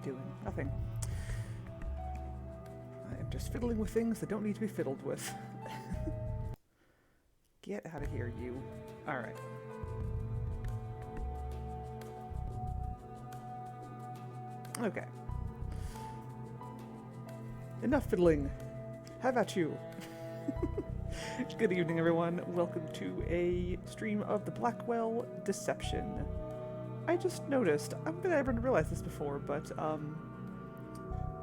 doing? Nothing. I am just fiddling with things that don't need to be fiddled with. Get out of here, you. Alright. Okay. Enough fiddling. How about you? Good evening, everyone. Welcome to a stream of the Blackwell Deception. I just noticed, I didn't realize this before, but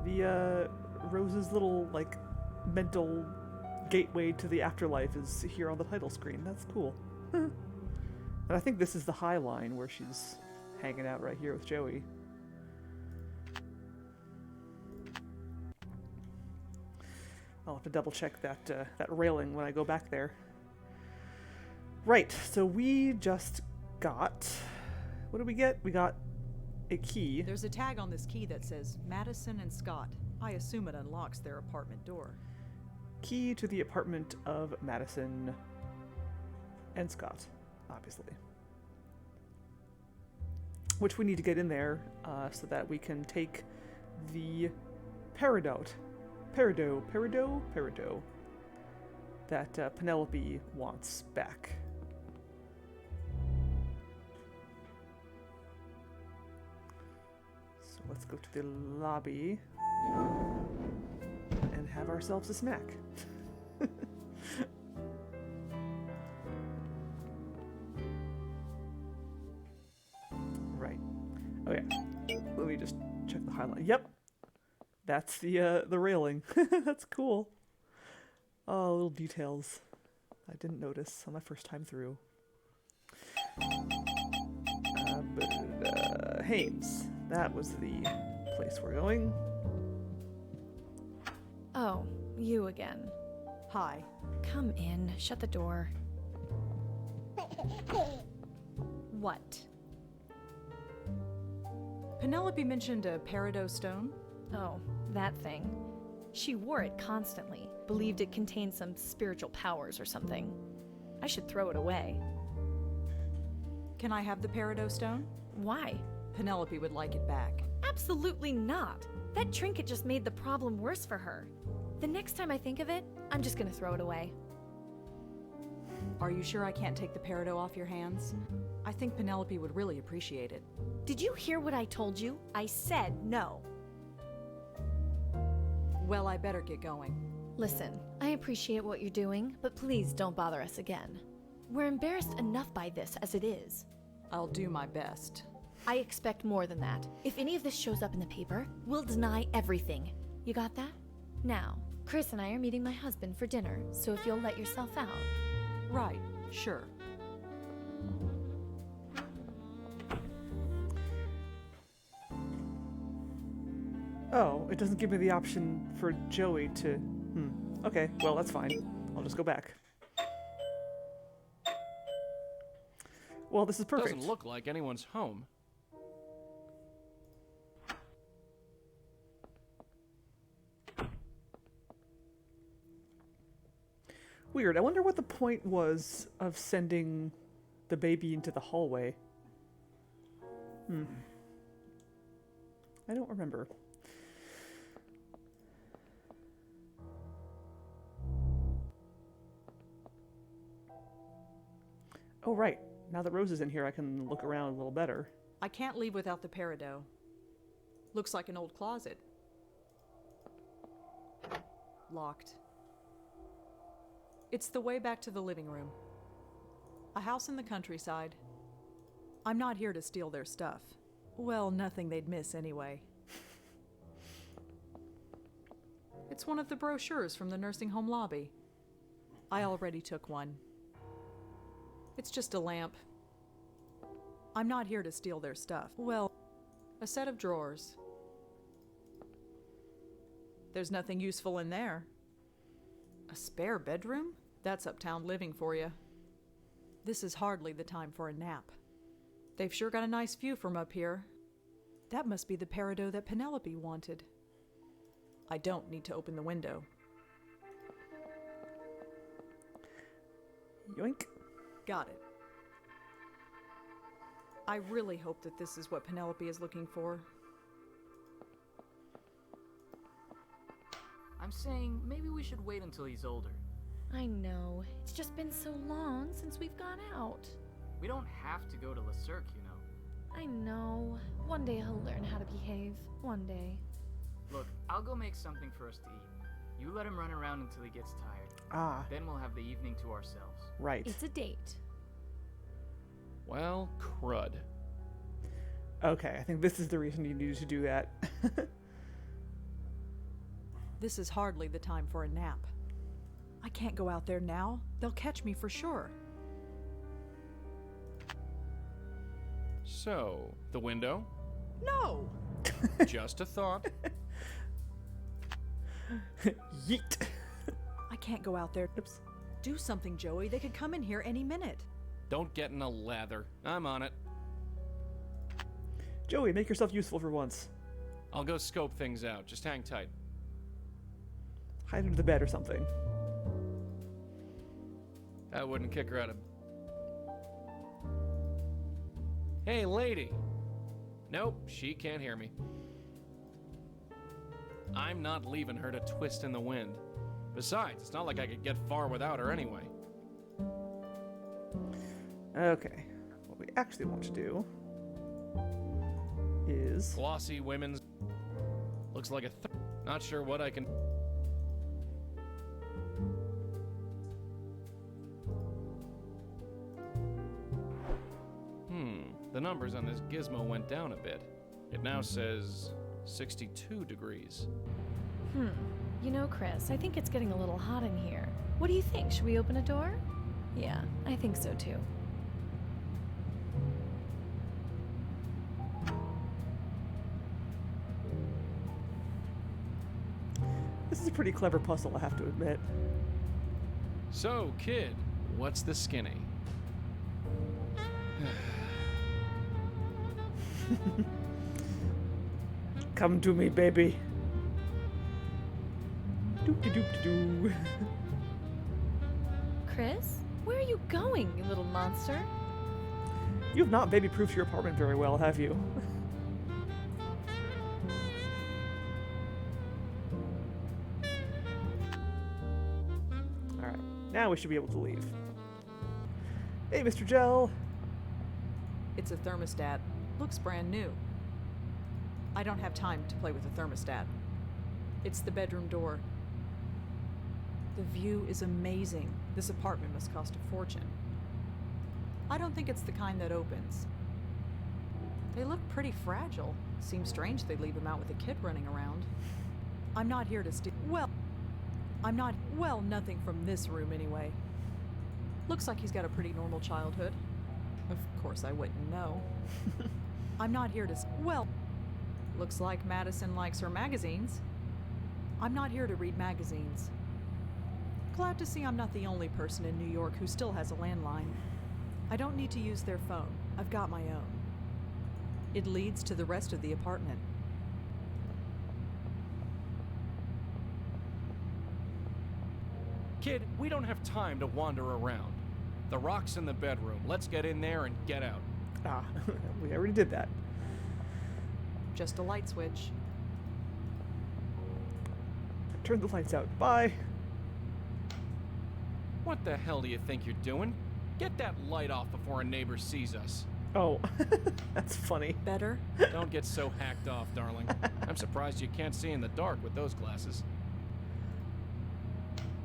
the Rose's little like mental gateway to the afterlife is here on the title screen. That's cool. And I think this is the High Line where she's hanging out right here with Joey. I'll have to double check that that railing when I go back there. Right, so we just got... What did we get? We got a key. There's a tag on this key that says Madison and Scott. I assume it unlocks their apartment door. Key to the apartment of Madison and Scott, obviously. Which we need to get in there so that we can take the peridot that Penelope wants back. So let's go to the lobby and have ourselves a snack. Right. Oh yeah. Let me just check the highlight. Yep. That's the railing. That's cool. Oh, little details I didn't notice on my first time through. Hames. That was the place we're going. Oh, you again. Hi. Come in. Shut the door. What? Penelope mentioned a peridot stone. Oh, that thing. She wore it constantly. Believed it contained some spiritual powers or something. I should throw it away. Can I have the peridot stone? Why? Penelope would like it back. Absolutely not. That trinket just made the problem worse for her. The next time I think of it, I'm just gonna throw it away. Are you sure I can't take the peridot off your hands? I think Penelope would really appreciate it. Did you hear what I told you? I said no. Well, I better get going. Listen, I appreciate what you're doing, but please don't bother us again. We're embarrassed enough by this as it is. I'll do my best. I expect more than that. If any of this shows up in the paper, we'll deny everything. You got that? Now, Chris and I are meeting my husband for dinner, so if you'll let yourself out. Right, sure. Oh, it doesn't give me the option for Joey to... Okay, well, that's fine. I'll just go back. Well, this is perfect. Doesn't look like anyone's home. Weird. I wonder what the point was of sending the baby into the hallway. I don't remember. Oh, right. Now that Rose is in here, I can look around a little better. I can't leave without the peridot. Looks like an old closet. Locked. It's the way back to the living room. A house in the countryside. I'm not here to steal their stuff. Well, nothing they'd miss anyway. It's one of the brochures from the nursing home lobby. I already took one. It's just a lamp. I'm not here to steal their stuff. Well, a set of drawers. There's nothing useful in there. A spare bedroom? That's uptown living for you. This is hardly the time for a nap. They've sure got a nice view from up here. That must be the peridot that Penelope wanted. I don't need to open the window. Yoink. Got it. I really hope that this is what Penelope is looking for. I'm saying maybe we should wait until he's older. I know. It's just been so long since we've gone out. We don't have to go to Le Cirque, you know. I know. One day he'll learn how to behave. One day. Look, I'll go make something for us to eat. You let him run around until he gets tired. Ah, Then we'll have the evening to ourselves. right. It's a date. Well, crud. Okay, I think this is the reason you needed to do that. This is hardly the time for a nap. I can't go out there now. They'll catch me for sure. So, the window? No! Just a thought. Yeet. I can't go out there. Oops. Do something, Joey. They could come in here any minute. Don't get in a lather. I'm on it. Joey, make yourself useful for once. I'll go scope things out. Just hang tight. Hide under the bed or something. I wouldn't kick her out of... Hey, lady! Nope, she can't hear me. I'm not leaving her to twist in the wind. Besides, it's not like I could get far without her anyway. Okay. What we actually want to do is... Glossy women's... Looks like a not sure what I can... The numbers on this gizmo went down a bit. It now says 62 degrees. You know, Chris, I think it's getting a little hot in here. What do you think? Should we open a door? Yeah, I think so too. This is a pretty clever puzzle, I have to admit. So, kid, what's the skinny? Come to me, baby. Doop-de-doop-de-doo. Chris, where are you going, you little monster? You have not baby-proofed your apartment very well, have you? Alright, now we should be able to leave. Hey, Mr. Gel! It's a thermostat. Looks brand new. I don't have time to play with a thermostat. It's the bedroom door. The view is amazing. This apartment must cost a fortune. I don't think it's the kind that opens. They look pretty fragile. Seems strange they leave them out with a kid running around. I'm not here to steal. Well, nothing from this room anyway. Looks like he's got a pretty normal childhood. Of course, I wouldn't know. I'm not here to. Looks like Madison likes her magazines. I'm not here to read magazines. Glad to see I'm not the only person in New York who still has a landline. I don't need to use their phone. I've got my own. It leads to the rest of the apartment. Kid, we don't have time to wander around. The rock's in the bedroom. Let's get in there and get out. Ah, we already did that. Just a light switch. Turn the lights out. Bye! What the hell do you think you're doing? Get that light off before a neighbor sees us. Oh, that's funny. Better? Don't get so hacked off, darling. I'm surprised you can't see in the dark with those glasses.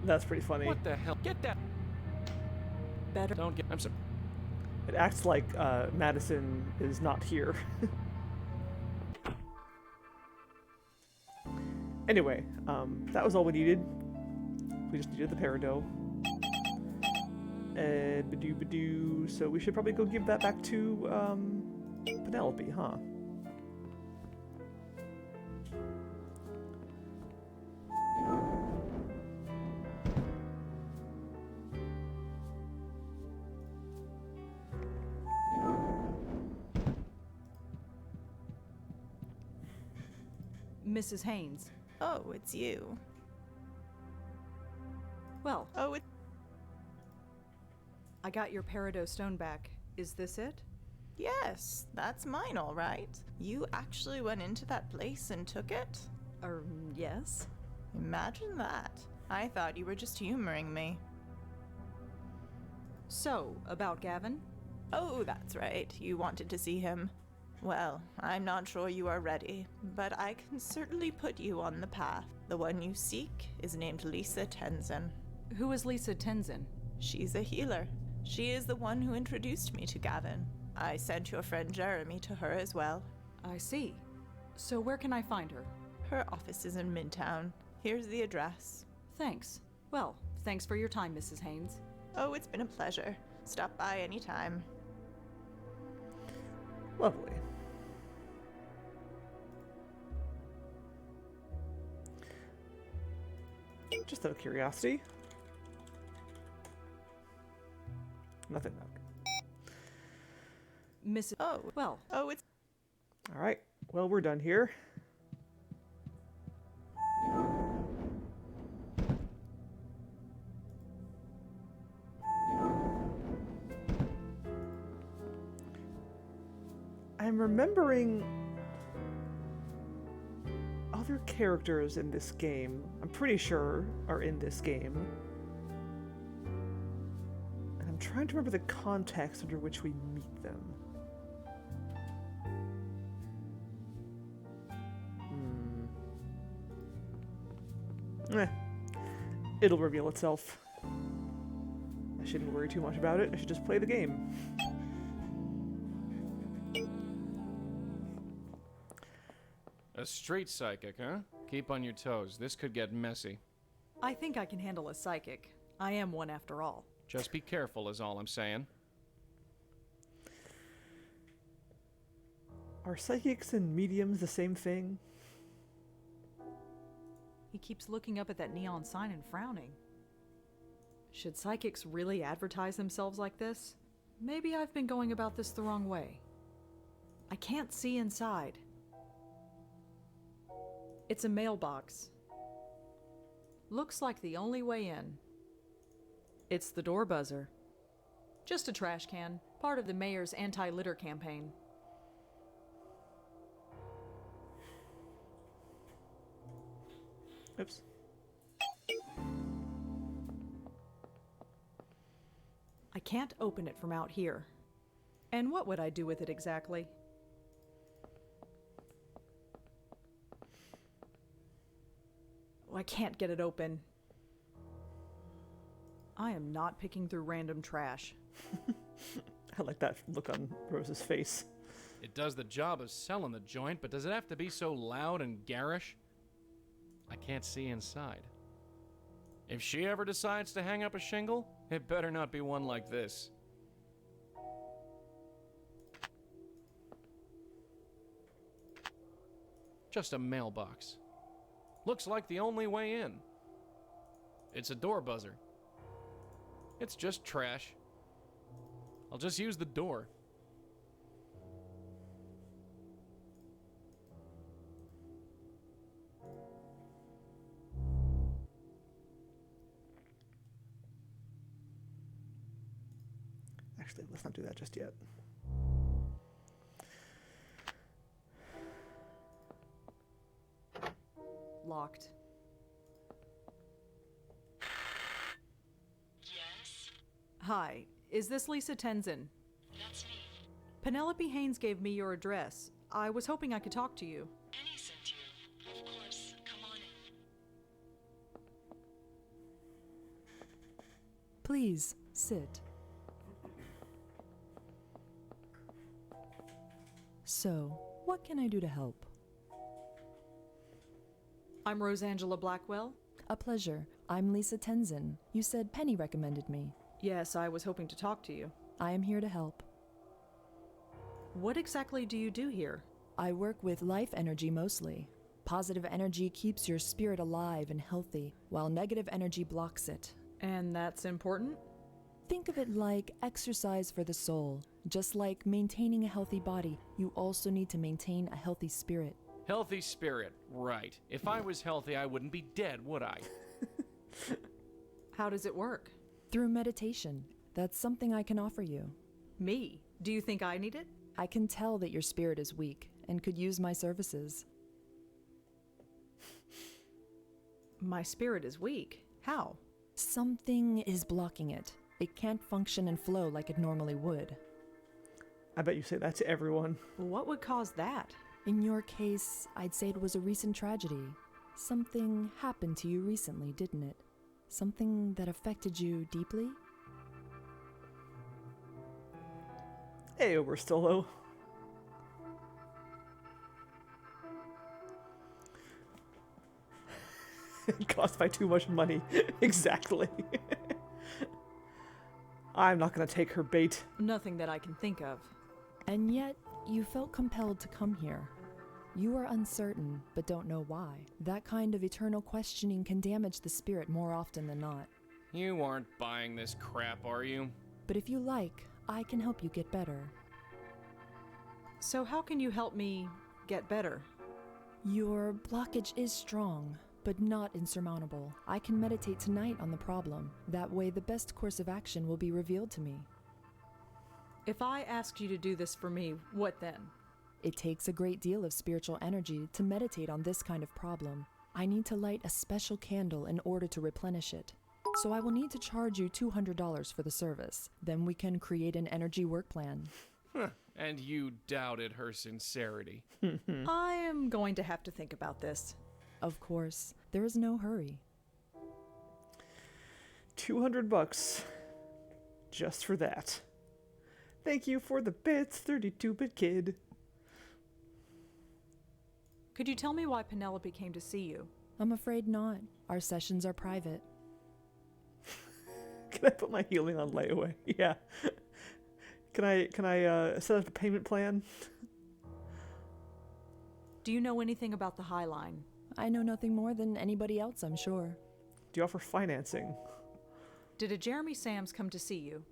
That's pretty funny. What the hell? Get that. Better? Don't get. It acts like Madison is not here. Anyway, that was all we needed. We just needed the peridot. And badoo. So we should probably go give that back to Penelope, huh? Mrs. Haynes. Oh, it's you. Well, Oh, I got your peridot stone back. Is this it? yes, that's mine, all right. You actually went into that place and took it? Yes. Imagine that. I thought you were just humoring me. So, about Gavin? Oh, that's right. You wanted to see him. Well, I'm not sure you are ready, but I can certainly put you on the path. The one you seek is named Lisa Tenzin. Who is Lisa Tenzin? She's a healer. She is the one who introduced me to Gavin. I sent your friend Jeremy to her as well. I see. So where can I find her? Her office is in Midtown. Here's the address. Thanks. Well, thanks for your time, Mrs. Haynes. Oh, it's been a pleasure. Stop by anytime. Lovely. Just out of curiosity. Nothing. Mrs. Oh, it's... Alright, well, we're done here. I'm remembering other characters in this game, I'm pretty sure, are in this game. And I'm trying to remember the context under which we meet them. It'll reveal itself. I shouldn't worry too much about it. I should just play the game. A street psychic, huh? Keep on your toes. This could get messy. I think I can handle a psychic. I am one after all. Just be careful is all I'm saying. Are psychics and mediums the same thing? He keeps looking up at that neon sign and frowning. Should psychics really advertise themselves like this? Maybe I've been going about this the wrong way. I can't see inside. It's a mailbox. Looks like the only way in. It's the door buzzer. Just a trash can, part of the mayor's anti-litter campaign. Oops. I can't open it from out here. And what would I do with it exactly? Oh, I can't get it open. I am not picking through random trash. I like that look on Rose's face. It does the job of selling the joint, but does it have to be so loud and garish? I can't see inside. If she ever decides to hang up a shingle, it better not be one like this. Just a mailbox. Looks like the only way in. It's a door buzzer. It's just trash. I'll just use the door. Actually, let's not do that just yet. Locked. Yes, Hi, is this Lisa Tenzin? that's me. Penelope Haynes gave me your address. I was hoping I could talk to you. Penny sent you. Of course, come on in. Please, sit. So, what can I do to help? I'm Rosangela Blackwell. A pleasure. I'm Lisa Tenzin. You said Penny recommended me. Yes, I was hoping to talk to you. I am here to help. What exactly do you do here? I work with life energy mostly. Positive energy keeps your spirit alive and healthy, while negative energy blocks it. And that's important? Think of it like exercise for the soul. Just like maintaining a healthy body, you also need to maintain a healthy spirit. Healthy spirit, right. If I was healthy, I wouldn't be dead, would I? How does it work? Through meditation. That's something I can offer you. Me? Do you think I need it? I can tell that your spirit is weak and could use my services. My spirit is weak. How? Something is blocking it. It can't function and flow like it normally would. I bet you say that to everyone. What would cause that? In your case, I'd say it was a recent tragedy. Something happened to you recently, didn't it? Something that affected you deeply? Hey, we're still low. It cost by too much money. Exactly. I'm not gonna take her bait. Nothing that I can think of. And yet, you felt compelled to come here. You are uncertain, but don't know why. That kind of eternal questioning can damage the spirit more often than not. You aren't buying this crap, are you? But if you like, I can help you get better. So how can you help me get better? Your blockage is strong, but not insurmountable. I can meditate tonight on the problem. That way, the best course of action will be revealed to me. If I asked you to do this for me, what then? It takes a great deal of spiritual energy to meditate on this kind of problem. I need to light a special candle in order to replenish it. So I will need to charge you $200 for the service. Then we can create an energy work plan. And you doubted her sincerity. I am going to have to think about this. Of course, there is no hurry. $200 just for that. Thank you for the bits, 32-bit kid. Could you tell me why Penelope came to see you? I'm afraid not. Our sessions are private. Can I put my healing on layaway? Yeah. Can I set up a payment plan? Do you know anything about the High Line? I know nothing more than anybody else, I'm sure. Do you offer financing? Did a Jeremy Sams come to see you?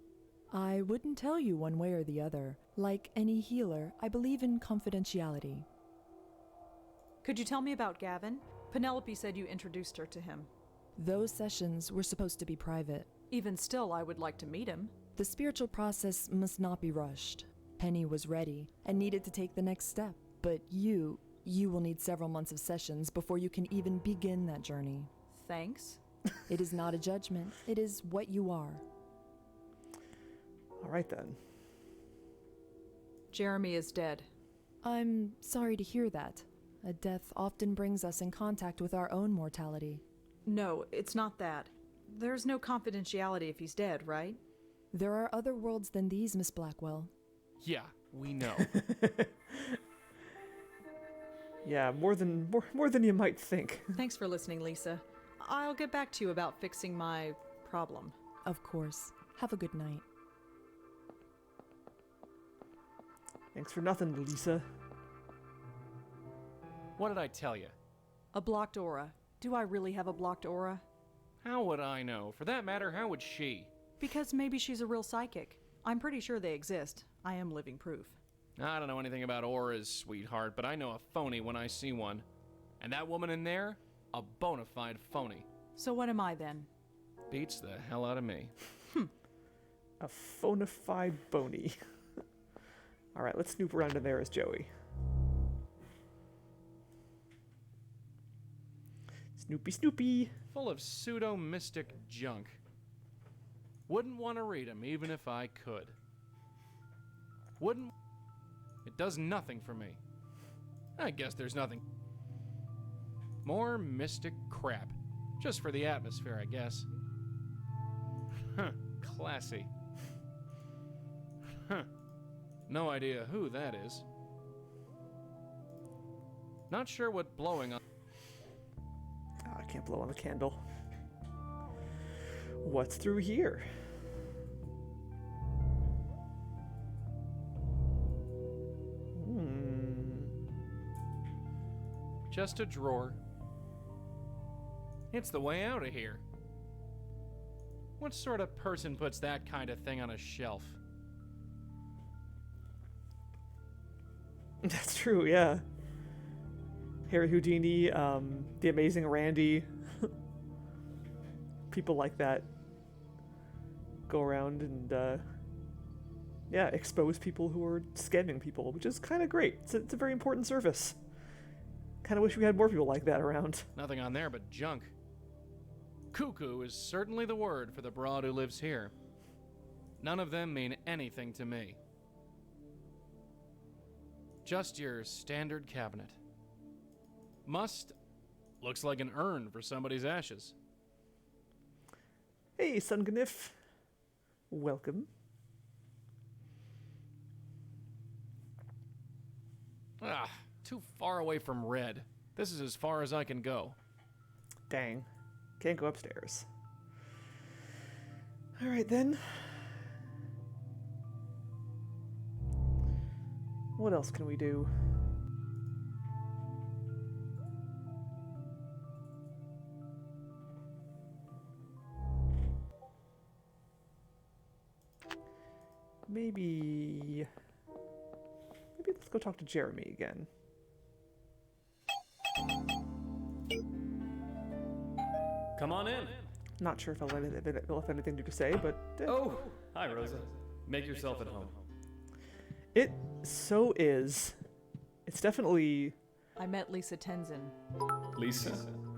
I wouldn't tell you one way or the other. Like any healer, I believe in confidentiality. Could you tell me about Gavin? Penelope said you introduced her to him. Those sessions were supposed to be private. Even still, I would like to meet him. The spiritual process must not be rushed. Penny was ready and needed to take the next step. But you will need several months of sessions before you can even begin that journey. Thanks. It is not a judgment. It is what you are. All right then. Jeremy is dead. I'm sorry to hear that. A death often brings us in contact with our own mortality. No, it's not that. There's no confidentiality if he's dead, right? There are other worlds than these, Miss Blackwell. Yeah, we know. Yeah, more than you might think. Thanks for listening, Lisa. I'll get back to you about fixing my problem. Of course. Have a good night. Thanks for nothing, Lisa. What did I tell you? A blocked aura. Do I really have a blocked aura? How would I know? For that matter, how would she? Because maybe she's a real psychic. I'm pretty sure they exist. I am living proof. I don't know anything about auras, sweetheart, but I know a phony when I see one. And that woman in there? A bona fide phony. So what am I then? Beats the hell out of me. A phonify bony. All right, let's snoop around in there as Joey. Snoopy, Snoopy. Full of pseudo-mystic junk. Wouldn't want to read them even if I could. Wouldn't... It does nothing for me. I guess there's nothing. More mystic crap. Just for the atmosphere, I guess. Huh, classy. Huh. No idea who that is. Not sure what blowing on... Oh, I can't blow on the candle. What's through here? Just a drawer. It's the way out of here. What sort of person puts that kind of thing on a shelf? That's true, yeah. Harry Houdini, the Amazing Randy. People like that go around and, yeah, expose people who are scamming people, which is kind of great. It's a very important service. Kind of wish we had more people like that around. Nothing on there but junk. Cuckoo is certainly the word for the broad who lives here. None of them mean anything to me. Just your standard cabinet. Must looks like an urn for somebody's ashes. Hey, Sunganif. Welcome. Ah, too far away from red. This is as far as I can go. Dang. Can't go upstairs. Alright then. What else can we do? Maybe let's go talk to Jeremy again. Come on in. Not sure if I'll have anything to say, but Oh, hi, Rosa. Make yourself at home. it so is. It's definitely I met Lisa Tenzin. Lisa?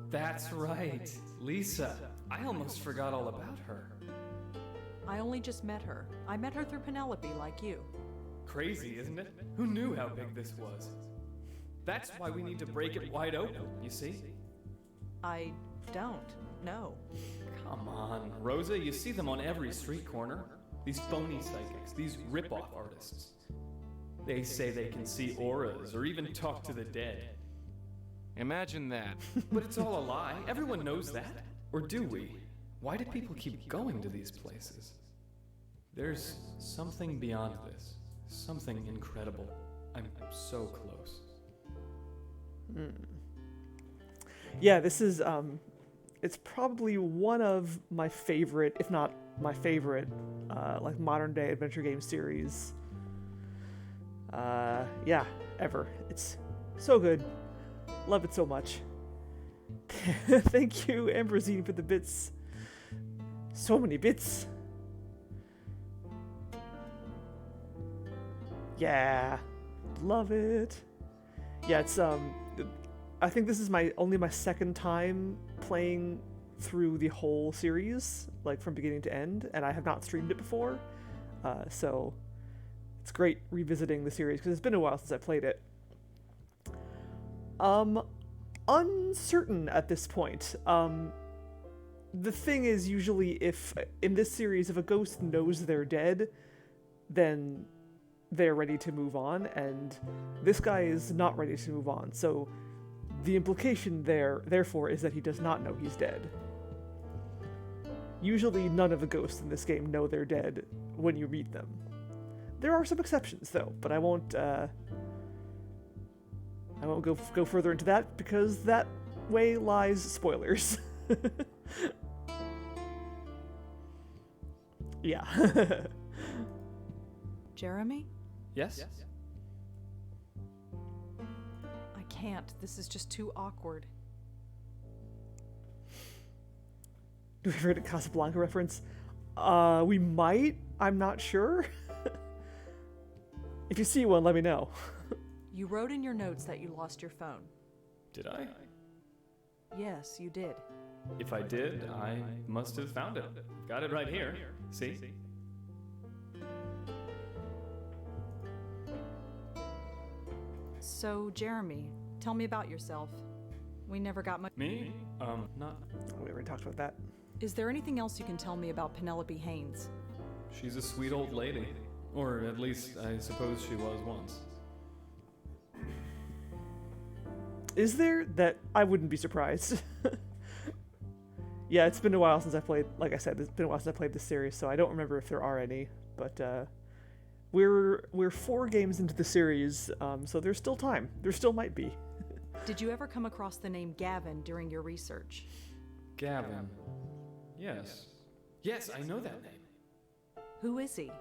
That's right. Lisa. I almost forgot all about her. I only just met her. I met her through Penelope, like you. Crazy, isn't it? Who knew how big this was? That's why we need to break it wide open, you see? I don't know. Come on, Rosa, you see them on every street corner. These phony psychics, these rip-off artists. They say they can see auras or even talk to the dead. Imagine that. But it's all a lie. Everyone knows that. Or do we? Why do people keep going to these places? There's something beyond this. Something incredible. I'm so close. yeah. This is it's probably one of my favorite, if not my favorite, like modern day adventure game series. Yeah, ever. It's so good. Love it so much. Thank you, Ambrosine, for the bits. So many bits. Yeah, love it. Yeah, it's I think this is only my second time playing through the whole series, like from beginning to end, and I have not streamed it before. So it's great revisiting the series because it's been a while since I played it. Uncertain at this point. The thing is, usually if in this series, if a ghost knows they're dead, then they're ready to move on, and this guy is not ready to move on. So the implication therefore, is that he does not know he's dead. Usually none of the ghosts in this game know they're dead when you meet them. There are some exceptions though, but I won't go further into that because that way lies spoilers. Yeah. Jeremy? Yes? I can't. This is just too awkward. Do we heard a Casablanca reference? We might. I'm not sure. If you see one, let me know. You wrote in your notes that you lost your phone. Did I? Yes, you did. If I did, I must have found it. Got it right here. See? So, Jeremy, tell me about yourself. We never got much. Me? Not. We already talked about that. Is there anything else you can tell me about Penelope Haynes? She's a sweet old lady. Or at least, I suppose she was once. Is there? That I wouldn't be surprised. Yeah, it's been a while since I played, like I said, it's been a while since I played this series, so I don't remember if there are any, but we're 4 games into the series, so there's still time. There still might be. Did you ever come across the name Gavin during your research? Gavin. Yes. Yes, I know that name. Who is he?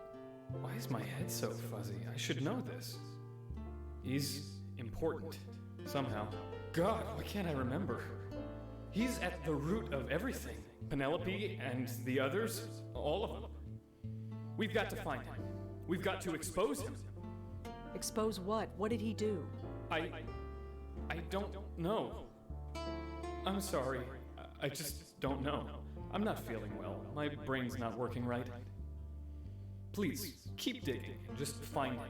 Why is my head so fuzzy? I should know this. He's important. Somehow. God, why can't I remember? He's at the root of everything. Penelope and the others, all of them. We've got to find him. We've got to expose him. Expose what? What did he do? I don't know. I'm sorry. I just don't know. I'm not feeling well. My brain's not working right. Please, keep digging and just find him.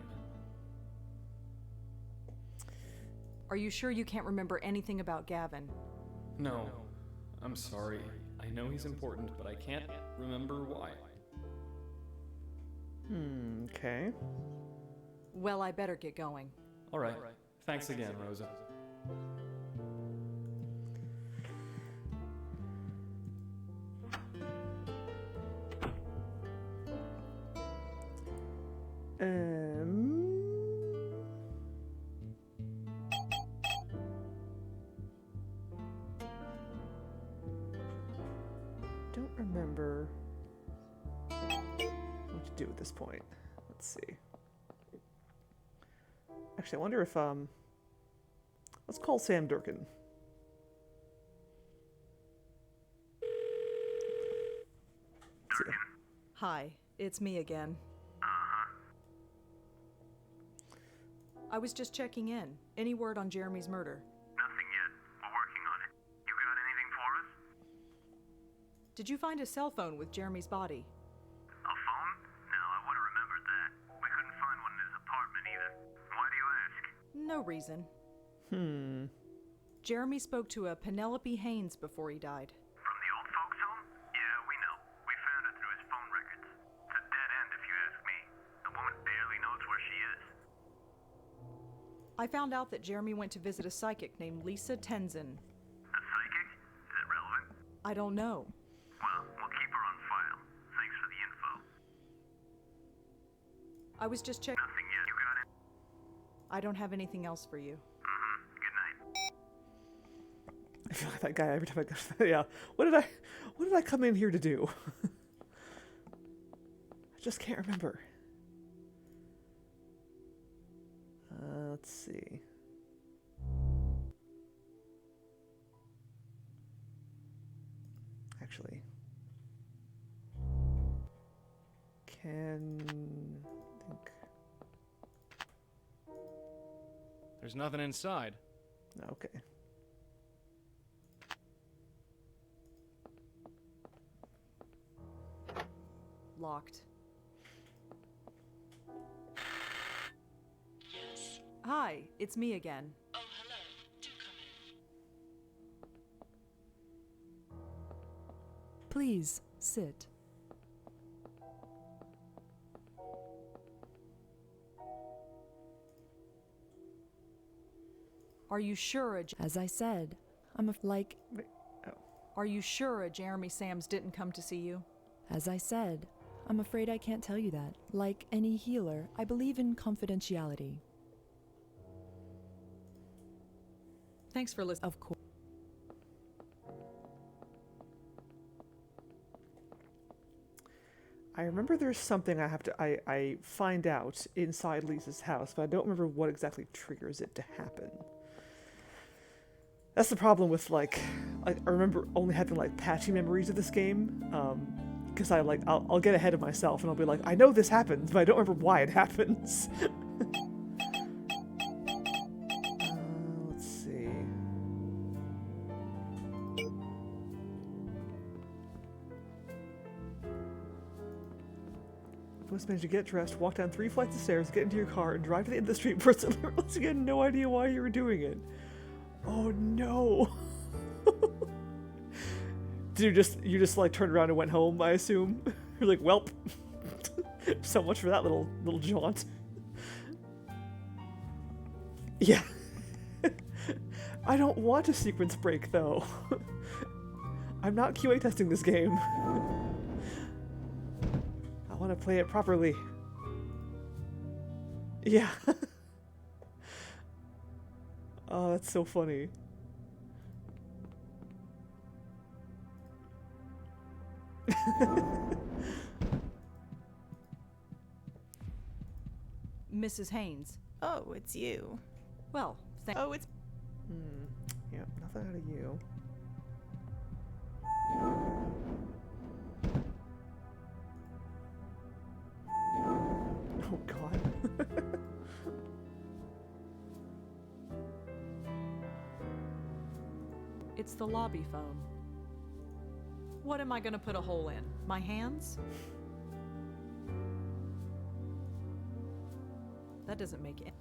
Are you sure you can't remember anything about Gavin? No, I'm sorry. I know he's important, but I can't remember why. Okay. Well, I better get going. All right. Thanks again, Rosa. Don't remember what to do at this point. Let's see. Actually, I wonder if let's call Sam Durkin. Let's see. Hi, it's me again. I was just checking in. Any word on Jeremy's murder? Nothing yet. We're working on it. You got anything for us? Did you find a cell phone with Jeremy's body? A phone? No, I would have remembered that. We couldn't find one in his apartment either. Why do you ask? No reason. Jeremy spoke to a Penelope Haynes before he died. From the old folks' home? Yeah, we know. We found her through his phone records. It's a dead end if you ask me. The woman barely knows where she is. I found out that Jeremy went to visit a psychic named Lisa Tenzin. A psychic? Is it relevant? I don't know. Well, we'll keep her on file. Thanks for the info. I was just checking. Nothing yet. You got it? I don't have anything else for you. Good night. I feel like that guy every time I go. Yeah. What did I come in here to do? I just can't remember. Let's see. Actually, think. There's nothing inside. Okay. Locked. Yes. Hi, it's me again. Oh, hello. Do come in. Please, sit. Are you sure As I said, like, Wait, oh. Are you sure Jeremy Sams didn't come to see you? as I said, I'm afraid I can't tell you that. Like any healer, I believe in confidentiality. Thanks for listening. Of course. I remember there's something I find out inside Lisa's house, but I don't remember what exactly triggers it to happen. That's the problem with, like, I remember only having, like, patchy memories of this game, because I'll get ahead of myself and I'll be like, I know this happens, but I don't remember why it happens. Let's see. Must manage to get dressed, walk down 3 flights of stairs, get into your car, and drive to the end of the street first and realize you had no idea why you were doing it. Oh no. Did you just like turned around and went home, I assume? You're like, welp. So much for that little jaunt. Yeah. I don't want a sequence break though. I'm not QA testing this game. I want to play it properly. Yeah. Oh, that's so funny. Mrs. Haynes. Oh, it's you. Well, Oh, it's Yeah, nothing out of you. Oh god. it's the lobby phone. What am I gonna put a hole in? My hands? That doesn't make it.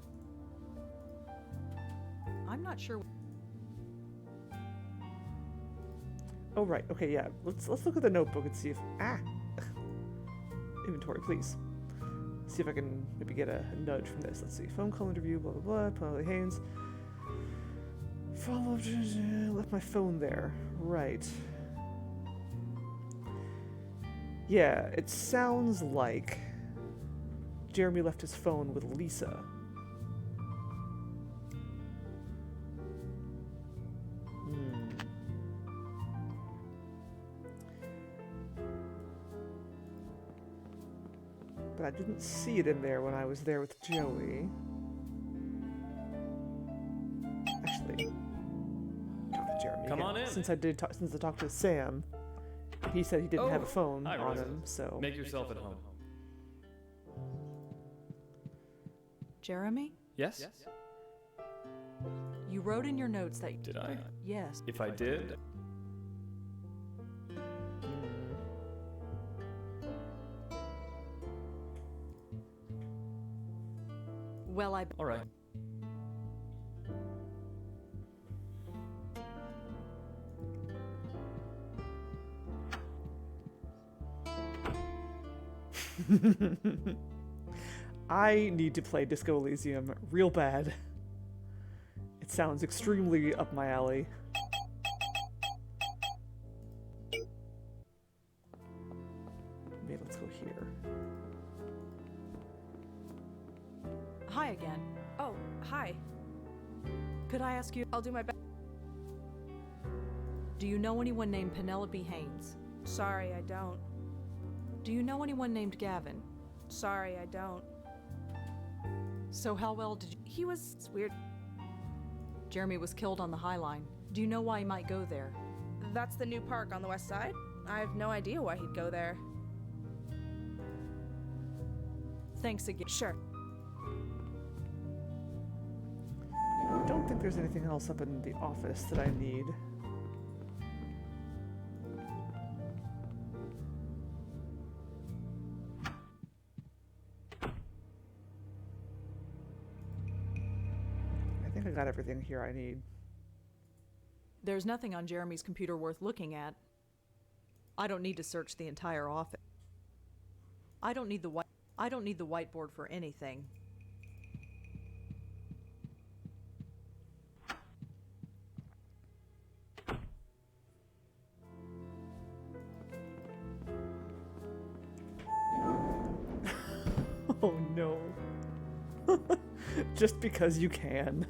I'm not sure. Oh right, okay, yeah. Let's look at the notebook and see if inventory, please. See if I can maybe get a nudge from this. Let's see. Phone call interview, blah blah blah. Penelope Haynes. Follow up. Left my phone there. Right. Yeah, it sounds like Jeremy left his phone with Lisa. But I didn't see it in there when I was there with Joey. Actually, talk to Jeremy Come again. on in. Since I talked to Sam, he said he didn't have a phone hi, on Rosa. him, so Make yourself at home. Jeremy? Yes? You wrote in your notes that. Did I? Yes. If I did, Well, I. all right. I need to play Disco Elysium real bad. It sounds extremely up my alley. Maybe let's go here. Hi again. Oh, hi. Could I ask you? I'll do my best. Do you know anyone named Penelope Haynes? Sorry, I don't. Do you know anyone named Gavin? Sorry, I don't. So how well did you? He was it's weird. Jeremy was killed on the High Line. Do you know why he might go there? That's the new park on the west side? I have no idea why he'd go there. Thanks again. Sure. I don't think there's anything else up in the office that I need. I think I got everything here I need. There's nothing on Jeremy's computer worth looking at. I don't need to search the entire office. I don't need the whiteboard for anything. Oh no. Just because you can.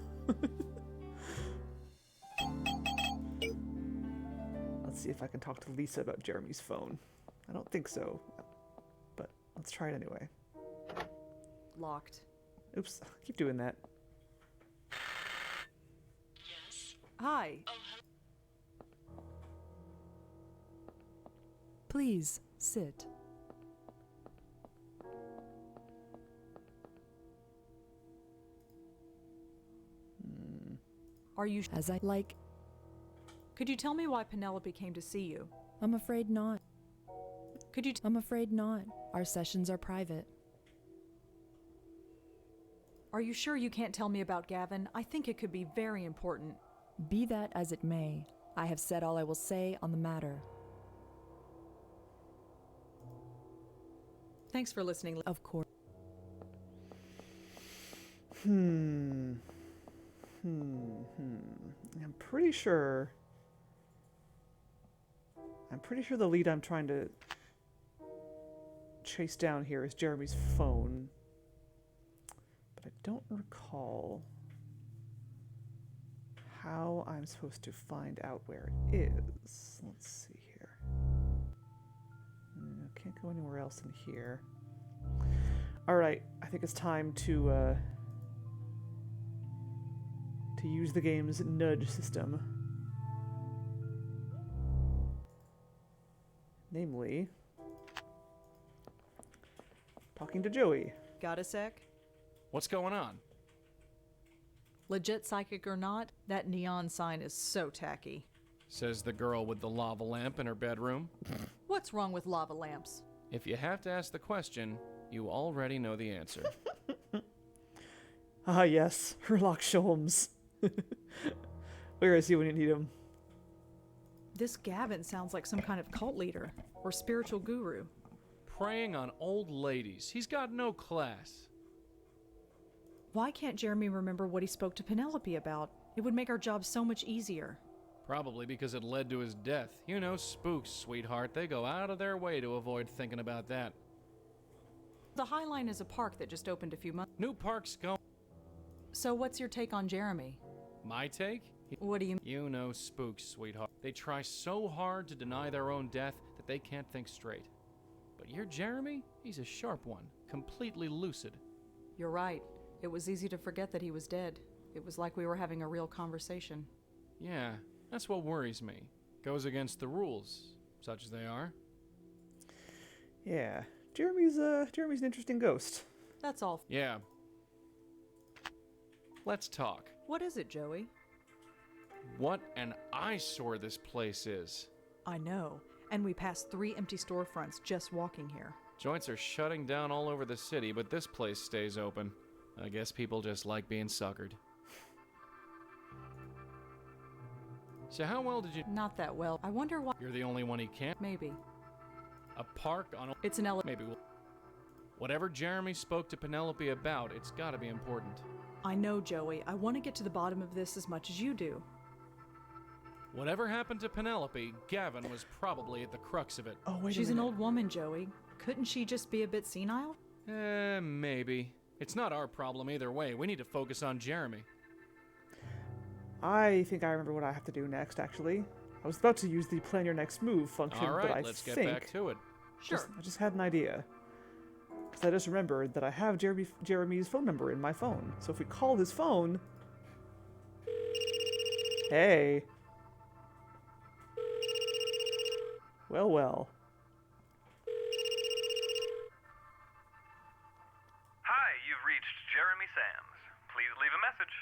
Let's see if I can talk to Lisa about Jeremy's phone. I don't think so, but let's try it anyway. Locked. Oops, I keep doing that. Yes. Hi. Oh, Please sit. Are you? As I like, Could you tell me why Penelope came to see you? I'm afraid not. Could you? I'm afraid not. Our sessions are private. Are you sure you can't tell me about Gavin? I think it could be very important. Be that as it may, I have said all I will say on the matter. Thanks for listening. Of course. I'm pretty sure the lead I'm trying to chase down here is Jeremy's phone. But I don't recall how I'm supposed to find out where it is. Let's see here. Can't go anywhere else in here. Alright, I think it's time to use the game's nudge system. Namely, talking to Joey. Got a sec? What's going on? Legit psychic or not, that neon sign is so tacky. says the girl with the lava lamp in her bedroom. What's wrong with lava lamps? If you have to ask the question, you already know the answer. Ah, yes, Herlock Sholmes. Where is he when you need him? This Gavin sounds like some kind of cult leader or spiritual guru. Preying on old ladies. He's got no class. Why can't Jeremy remember what he spoke to Penelope about? It would make our job so much easier. Probably because it led to his death. You know, spooks, sweetheart. They go out of their way to avoid thinking about that. The High Line is a park that just opened a few months. New parks go. So what's your take on Jeremy? My take? What do you mean? You know spooks, sweetheart. They try so hard to deny their own death that they can't think straight. But your Jeremy? He's a sharp one. Completely lucid. You're right. It was easy to forget that he was dead. It was like we were having a real conversation. Yeah, that's what worries me. Goes against the rules, such as they are. Yeah, Jeremy's an interesting ghost. That's all. Yeah. Let's talk. What is it, Joey? What an eyesore this place is. I know. And we passed 3 empty storefronts just walking here. Joints are shutting down all over the city, but this place stays open. I guess people just like being suckered. So how well did you... Not that well. I wonder why... You're the only one he can't... Maybe. A park on... It's an elevator. Maybe we'll... Whatever Jeremy spoke to Penelope about, it's gotta be important. I know, Joey. I want to get to the bottom of this as much as you do. Whatever happened to Penelope, Gavin was probably at the crux of it. Oh, wait She's a an minute. old woman, Joey. Couldn't she just be a bit senile? Maybe. It's not our problem either way. We need to focus on Jeremy. I think I remember what I have to do next, actually. I was about to use the plan your next move function, All right, but I let's think... get back to it. Sure. I just had an idea. Because I just remembered that I have Jeremy's phone number in my phone. So if we call his phone... Hey. Well, well. Hi, you've reached Jeremy Sams. Please leave a message.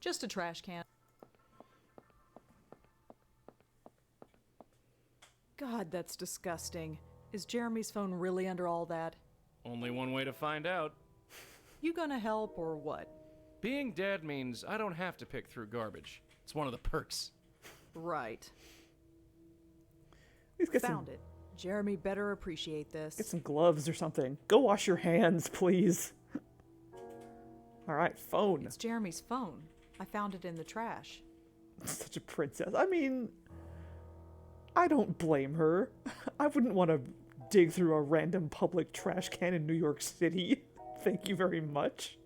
Just a trash can. God, that's disgusting. Is Jeremy's phone really under all that? Only one way to find out. You gonna help or what? Being dead means I don't have to pick through garbage. It's one of the perks. Right. Please get Found it. Jeremy better appreciate this. Get some gloves or something. Go wash your hands, please. Alright, phone. It's Jeremy's phone. I found it in the trash. Such a princess. I mean, I don't blame her. I wouldn't want to dig through a random public trash can in New York City. Thank you very much.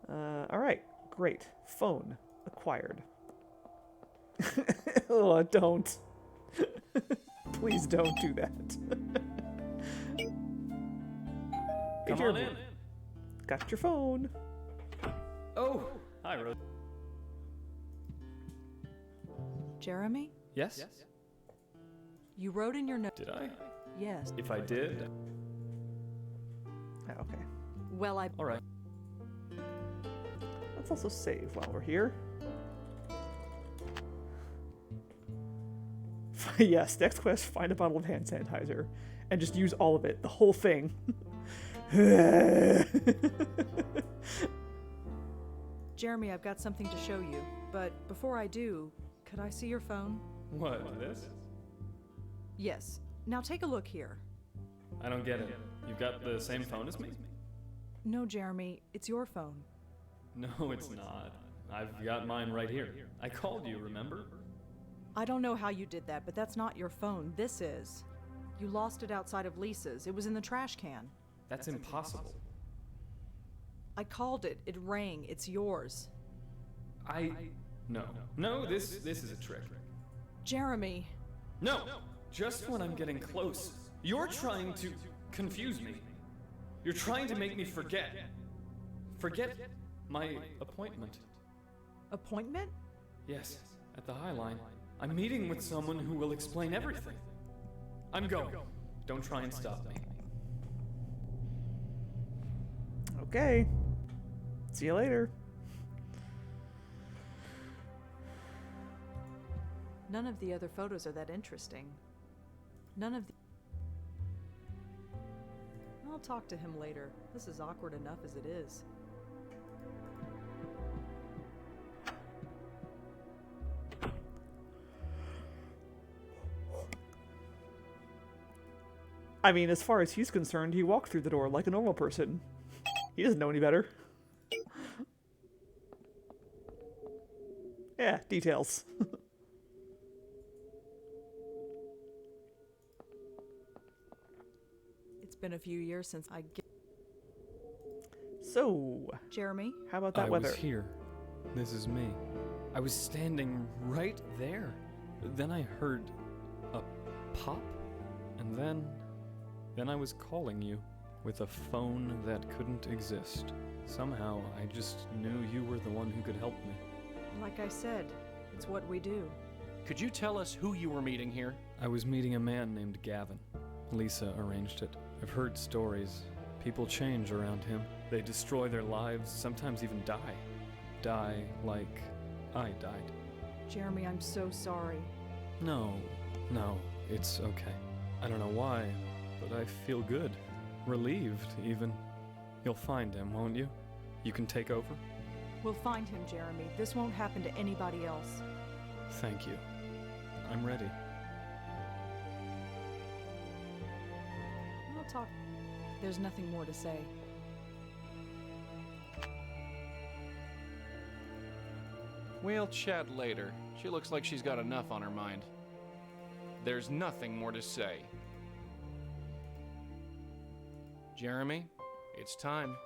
Alright, great. Phone acquired. Oh, don't. Please don't do that. Hey, Come on Jeremy. in. Got your phone. Oh, hi, Rose. Jeremy? Yes? You wrote in your note. Did I? Yes. If I did, Oh, okay. Well, I. all right. Let's also save while we're here. Yes, next quest, find a bottle of hand sanitizer. And just use all of it, the whole thing. Jeremy, I've got something to show you. But before I do, could I see your phone? What, this? Yes. Now take a look here. I don't get it. You've got the same phone as me? No, Jeremy, it's your phone. No, it's not. I've got mine right here. I called you, remember? I don't know how you did that, but that's not your phone. This is. You lost it outside of Lisa's. It was in the trash can. That's impossible. I called it. It rang. It's yours. No, this is a trick. Jeremy. No! Just when I'm getting close, you're trying to confuse me. You're trying to make me forget. Forget my appointment. Appointment? Yes, at the High Line. I'm meeting with someone who will explain everything. I'm going. Don't try and stop me. Okay. See you later. None of the other photos are that interesting. None of the... I'll talk to him later. This is awkward enough as it is. I mean, as far as he's concerned, he walked through the door like a normal person. He doesn't know any better. Yeah, details. It's been a few years since I get... So, Jeremy? how about that I weather? was here. This is me. I was standing right there. Then I heard a pop, and then I was calling you with a phone that couldn't exist. Somehow, I just knew you were the one who could help me. Like I said, it's what we do. Could you tell us who you were meeting here? I was meeting a man named Gavin. Lisa arranged it. I've heard stories. People change around him. They destroy their lives, sometimes even die. Die like I died. Jeremy, I'm so sorry. No, it's okay. I don't know why, but I feel good. Relieved, even. You'll find him, won't you? You can take over? We'll find him, Jeremy. This won't happen to anybody else. Thank you. I'm ready. I'll talk. There's nothing more to say. We'll chat later. She looks like she's got enough on her mind. There's nothing more to say. Jeremy, it's time.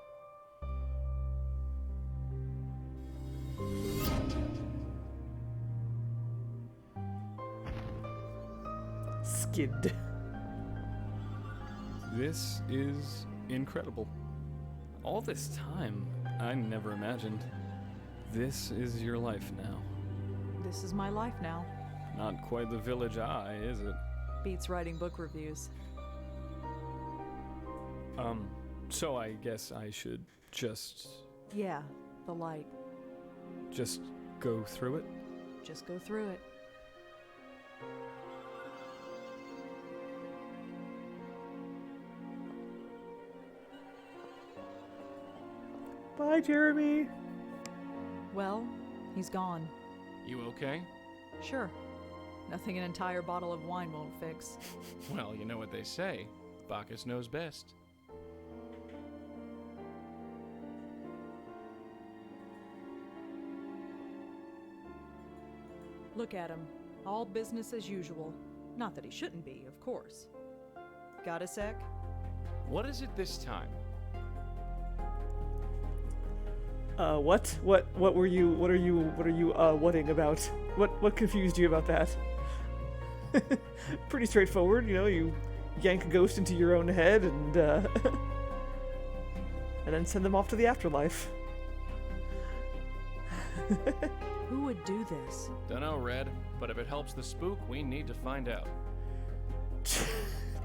Skid. This is incredible. All this time, I never imagined. This is your life now. This is my life now. Not quite the village eye, is it? Beats writing book reviews. So I guess I should just Yeah, the light. just go through it? Just go through it. Bye, Jeremy. Well, he's gone. You okay? Sure. Nothing an entire bottle of wine won't fix. Well, you know what they say. Bacchus knows best. Look at him. All business as usual. Not that he shouldn't be, of course. Got a sec? What is it this time? What were you, what are you, whatting about? What confused you about that? Pretty straightforward, you know, you yank a ghost into your own head and, and then send them off to the afterlife. Who would do this? Dunno, Red, but if it helps the spook, we need to find out.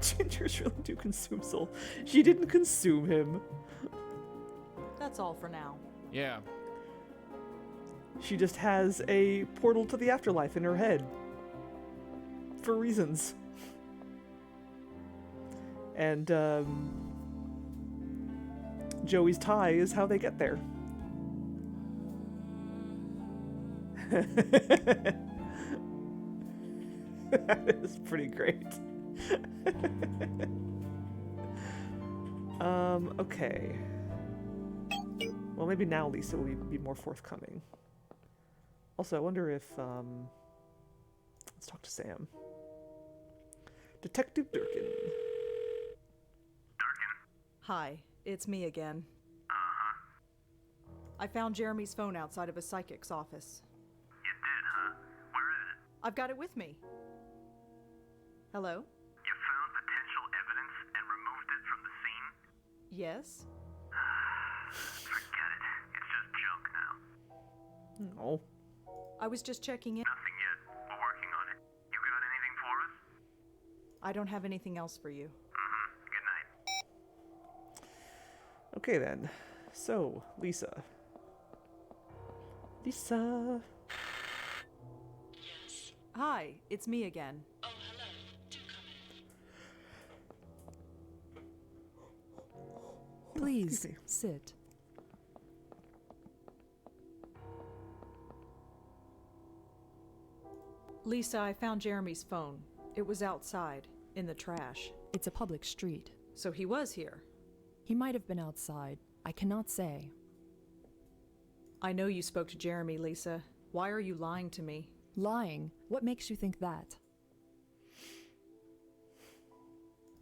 Gingers really do consume Soul. She didn't consume him. That's all for now. Yeah. She just has a portal to the afterlife in her head. For reasons. And, Joey's tie is how they get there. That is pretty great. Okay. Well, maybe now Lisa will be more forthcoming. Also, I wonder if, let's talk to Sam. Detective Durkin. Hi, it's me again. I found Jeremy's phone outside of a psychic's office. You did, huh? Where is it? I've got it with me. Hello? You found potential evidence and removed it from the scene? Yes? Forget it. It's just junk now. Oh. I was just checking in. Nothing yet. We're working on it. You got anything for us? I don't have anything else for you. Good night. Okay then. So, Lisa, Lisa. Yes. Hi, it's me again. Oh, hello. Do come in. Please me. sit. Lisa, I found Jeremy's phone. It was outside, in the trash. It's a public street. So he was here. He might have been outside. I cannot say. I know you spoke to Jeremy, Lisa. Why are you lying to me? Lying? What makes you think that?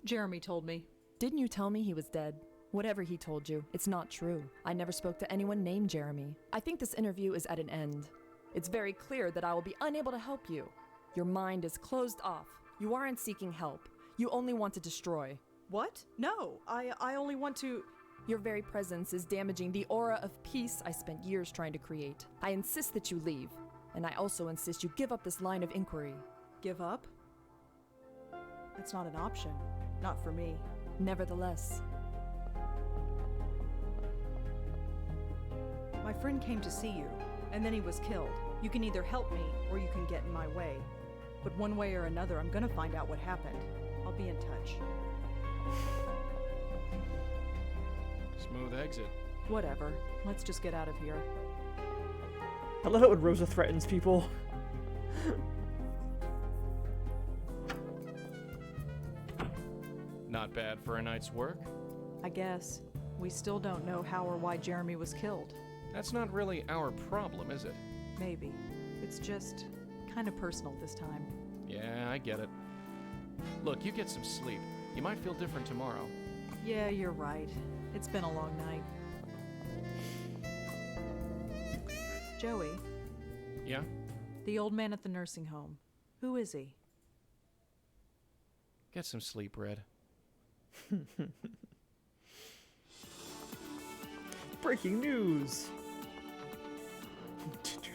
Jeremy told me. Didn't you tell me he was dead? Whatever he told you, it's not true. I never spoke to anyone named Jeremy. I think this interview is at an end. It's very clear that I will be unable to help you. Your mind is closed off. You aren't seeking help. You only want to destroy. What? No, I only want to... Your very presence is damaging the aura of peace I spent years trying to create. I insist that you leave, and I also insist you give up this line of inquiry. Give up? That's not an option. Not for me. Nevertheless, My friend came to see you, and then he was killed. You can either help me, or you can get in my way. But one way or another, I'm gonna find out what happened. I'll be in touch. Smooth exit. Whatever. Let's just get out of here. I love it when Rosa threatens people. Not bad for a night's work. I guess. We still don't know how or why Jeremy was killed. That's not really our problem, is it? Maybe. It's just kind of personal this time. Yeah, I get it. Look, you get some sleep. You might feel different tomorrow. Yeah, you're right. It's been a long night. Joey, Yeah? the old man at the nursing home. Who is he? Get some sleep, Red. Breaking news.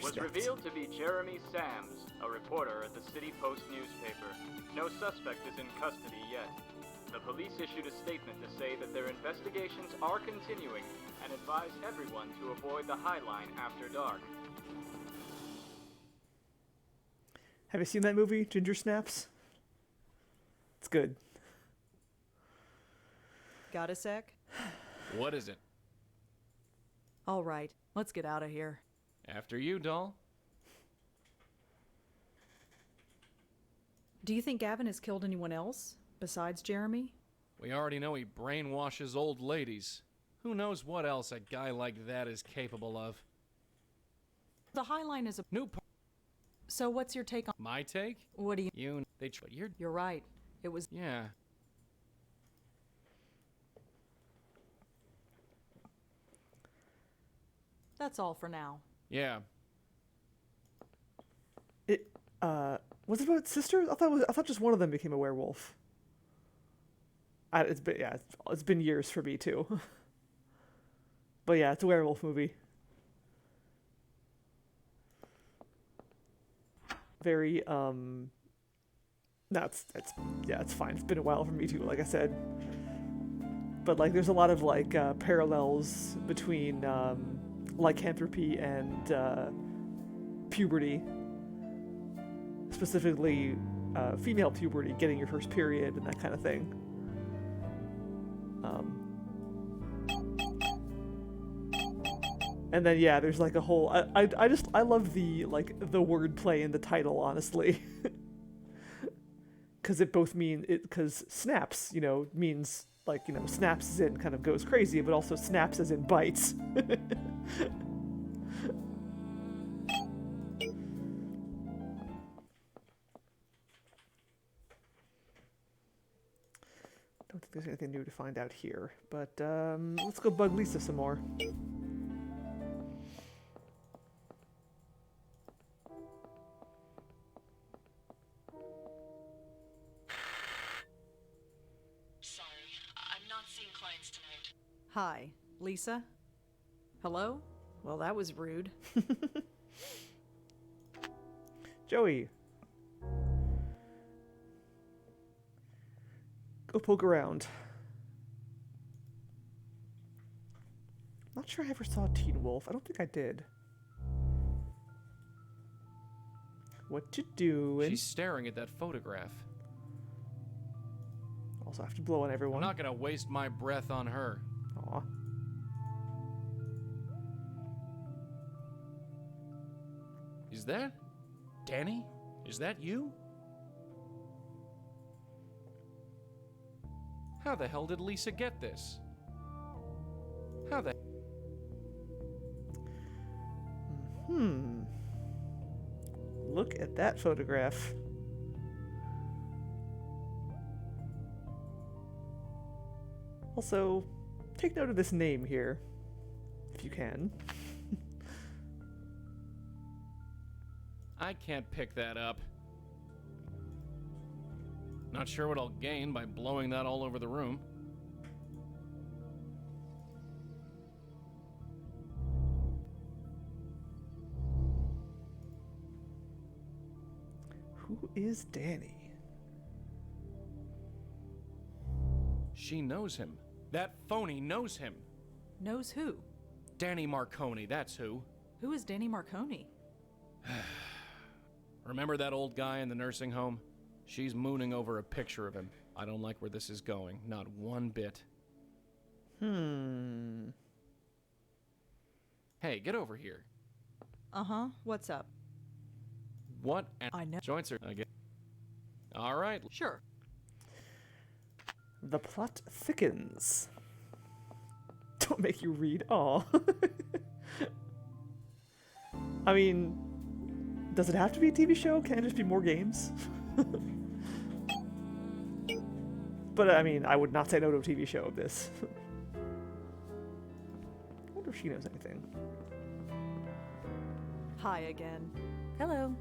Was revealed to be Jeremy Sams, a reporter at the City Post newspaper. No suspect is in custody yet. The police issued a statement to say that their investigations are continuing and advise everyone to avoid the High Line after dark. Have you seen that movie, Ginger Snaps? It's good. Got a sec? What is it? All right, let's get out of here. After you, doll. Do you think Gavin has killed anyone else besides Jeremy? We already know he brainwashes old ladies. Who knows what else a guy like that is capable of? The High Line is a... New p- So what's your take on... My take? What do you... You're... right. It was... Yeah. That's all for now. Yeah. Was it about sisters? I thought just one of them became a werewolf. It's been years for me too. But yeah, it's a werewolf movie. Very it's fine. It's been a while for me too, like I said. But like there's a lot of like parallels between lycanthropy and puberty. Specifically female puberty, getting your first period and that kind of thing. And then yeah, there's like a whole I love the the wordplay in the title, honestly. Cause it both cause snaps, means like, snaps as in kind of goes crazy, but also snaps as in bites. Don't think there's anything new to find out here, but let's go bug Lisa some more. Sorry, I'm not seeing clients tonight. Hi, Lisa? Hello? Well, that was rude. Joey. Go poke around. Not sure I ever saw Teen Wolf. I don't think I did. What you doing? She's staring at that photograph. Also have to blow on I'm everyone. not gonna waste my breath on her. Aw. Is that Danny? Is that you? How the hell did Lisa get this? How the... Look at that photograph. Also, take note of this name here, if you can. I can't pick that up. Not sure what I'll gain by blowing that all over the room. Who is Danny? She knows him. That phony knows him. Knows who? Danny Marconi, that's who. Who is Danny Marconi? Remember that old guy in the nursing home? She's mooning over a picture of him. I don't like where this is going. Not one bit. Hey, get over here. Uh-huh. What's up? What? I know. Joints are again. All right. Sure. The plot thickens. Don't make you read. Aw. I mean, does it have to be a TV show? Can it just be more games? But I mean, I would not say no to a TV show of this. I wonder if she knows anything. Hi again. Hello.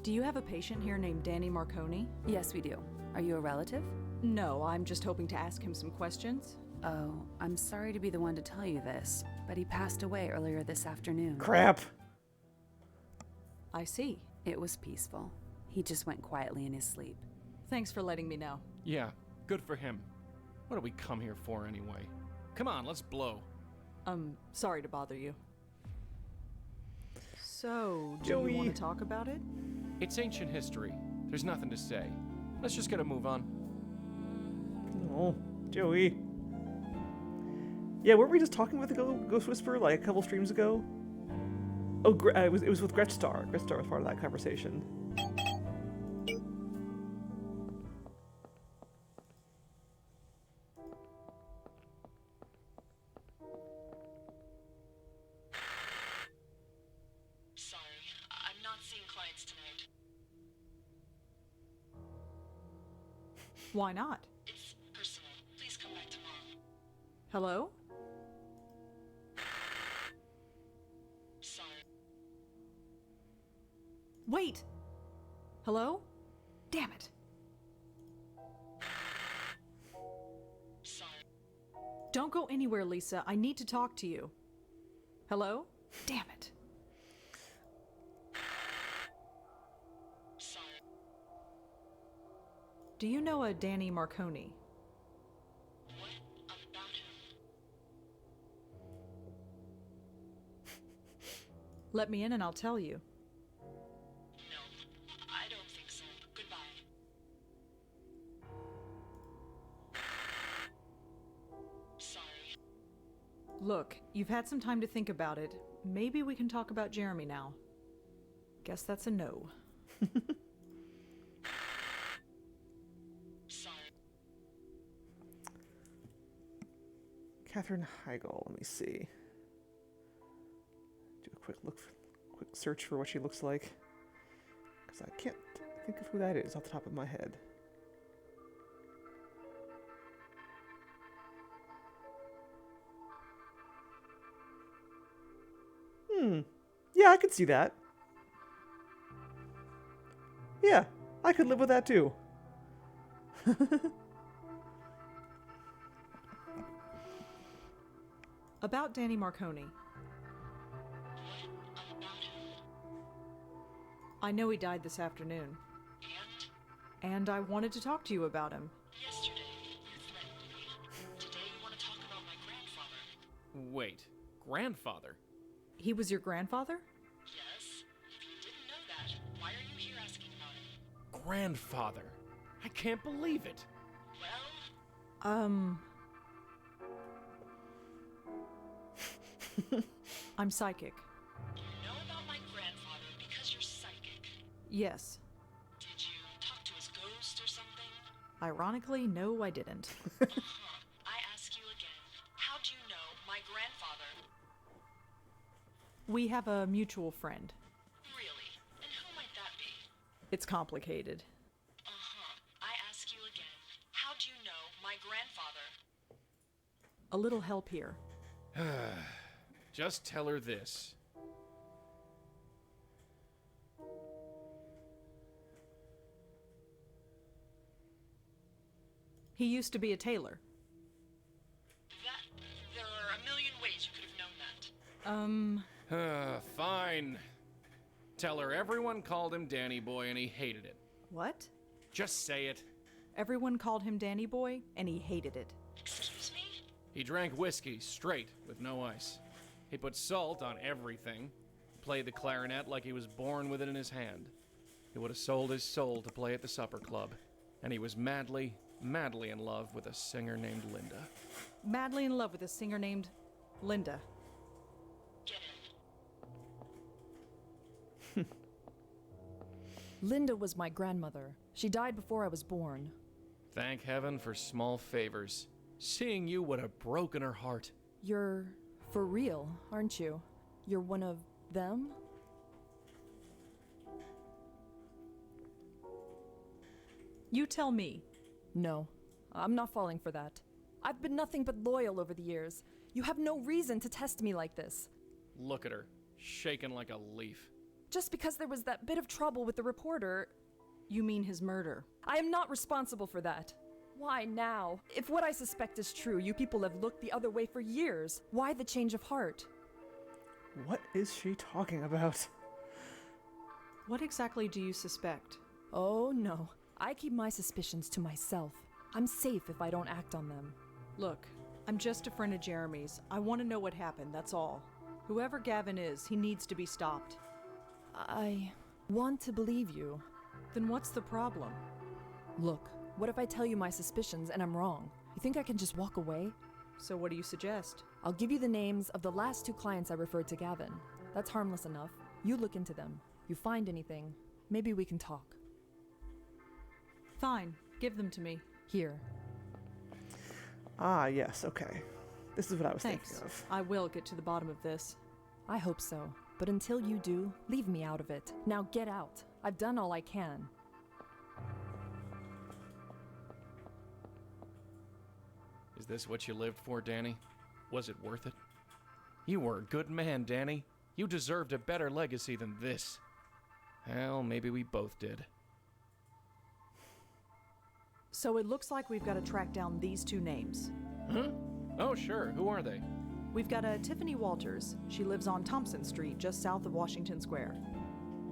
Do you have a patient here named Danny Marconi? Yes, we do. Are you a relative? No, I'm just hoping to ask him some questions. Oh, I'm sorry to be the one to tell you this, but he passed away earlier this afternoon. Crap! I see. It was peaceful. He just went quietly in his sleep. Thanks for letting me know. Yeah, good for him. What do we come here for anyway? Come on, let's blow. Sorry to bother you. So, do Joey. you want to talk about it? It's ancient history. There's nothing to say. Let's just get a move on. Oh, Joey. Yeah, weren't we just talking with the Ghost Whisperer like a couple streams ago? Oh, it was with Gretchstar. Gretchstar was part of that conversation. Sorry, I'm not seeing clients tonight. Why not? It's personal. Please come back tomorrow. Hello? Sorry. Wait! Hello? Damn it. Sorry. Don't go anywhere, Lisa. I need to talk to you. Hello? Damn it. Sorry. Do you know a Danny Marconi? What about him? Let me in and I'll tell you. No, I don't think so. Goodbye. Sorry. Look, you've had some time to think about it. Maybe we can talk about Jeremy now. Guess that's a no. Sorry. Katherine Heigl. Let me see. Do a quick quick search for what she looks like, because I can't think of who that is off the top of my head. Yeah, I could see that. Yeah, I could live with that too. About Danny Marconi. What about him? I know he died this afternoon. And I wanted to talk to you about him. Yesterday, you threatened me. Today, you want to talk about my grandfather. Wait, grandfather? He was your grandfather? Yes. If you didn't know that, grandfather. I can't believe it. Well, I'm psychic. you know about my grandfather because you're psychic. Yes. Did you talk to his ghost or something? Ironically, no, I didn't. I ask you again, how'd you know my grandfather? We have a mutual friend. Really? And who might that be? It's complicated. I ask you again, how'd you know my grandfather? A little help here. Just tell her this. He used to be a tailor. There are a million ways you could have known that. Fine. Tell her everyone called him Danny Boy and he hated it. What? Just say it. Everyone called him Danny Boy, and he hated it. Excuse me? He drank whiskey straight with no ice. He put salt on everything. Played the clarinet like he was born with it in his hand. He would have sold his soul to play at the supper club. And he was madly, madly in love with a singer named Linda. Madly in love with a singer named Linda. Get in. Linda was my grandmother. She died before I was born. Thank heaven for small favors. Seeing you would have broken her heart. You're for real, aren't you? You're one of them? You tell me. No, I'm not falling for that. I've been nothing but loyal over the years. You have no reason to test me like this. Look at her, shaking like a leaf. Just because there was that bit of trouble with the reporter. You mean his murder? I am not responsible for that. Why now? If what I suspect is true, you people have looked the other way for years. Why the change of heart? What is she talking about? What exactly do you suspect? Oh no, I keep my suspicions to myself. I'm safe if I don't act on them. Look, I'm just a friend of Jeremy's. I want to know what happened, that's all. Whoever Gavin is, he needs to be stopped. I want to believe you. Then what's the problem? Look, what if I tell you my suspicions and I'm wrong? You think I can just walk away? So what do you suggest? I'll give you the names of the last 2 clients I referred to Gavin. That's harmless enough. You look into them. You find anything, maybe we can talk. Fine, give them to me. Here. Ah, yes, okay. This is what I was Thanks. thinking of. I will get to the bottom of this. I hope so. But until you do, leave me out of it. Now get out. I've done all I can. Is this what you lived for, Danny? Was it worth it? You were a good man, Danny. You deserved a better legacy than this. Well, maybe we both did. So it looks like we've got to track down these 2 names. Huh? Oh, sure. Who are they? We've got a Tiffany Walters. She lives on Thompson Street, just south of Washington Square.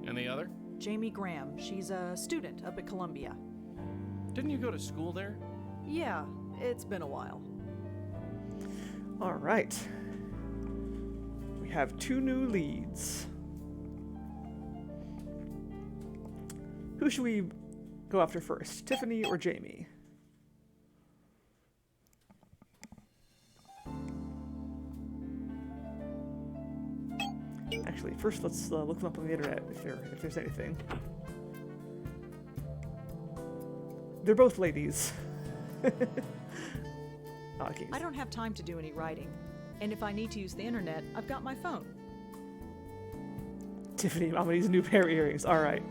And the other? Jamie Graham. She's a student up at Columbia. Didn't you go to school there? Yeah, it's been a while. All right. We have 2 new leads. Who should we go after first, Tiffany or Jamie? Actually, first let's look them up on the internet if there's anything. They're both ladies. Okay. I don't have time to do any writing. And if I need to use the internet, I've got my phone. Tiffany, Mama needs a new pair of earrings. All right.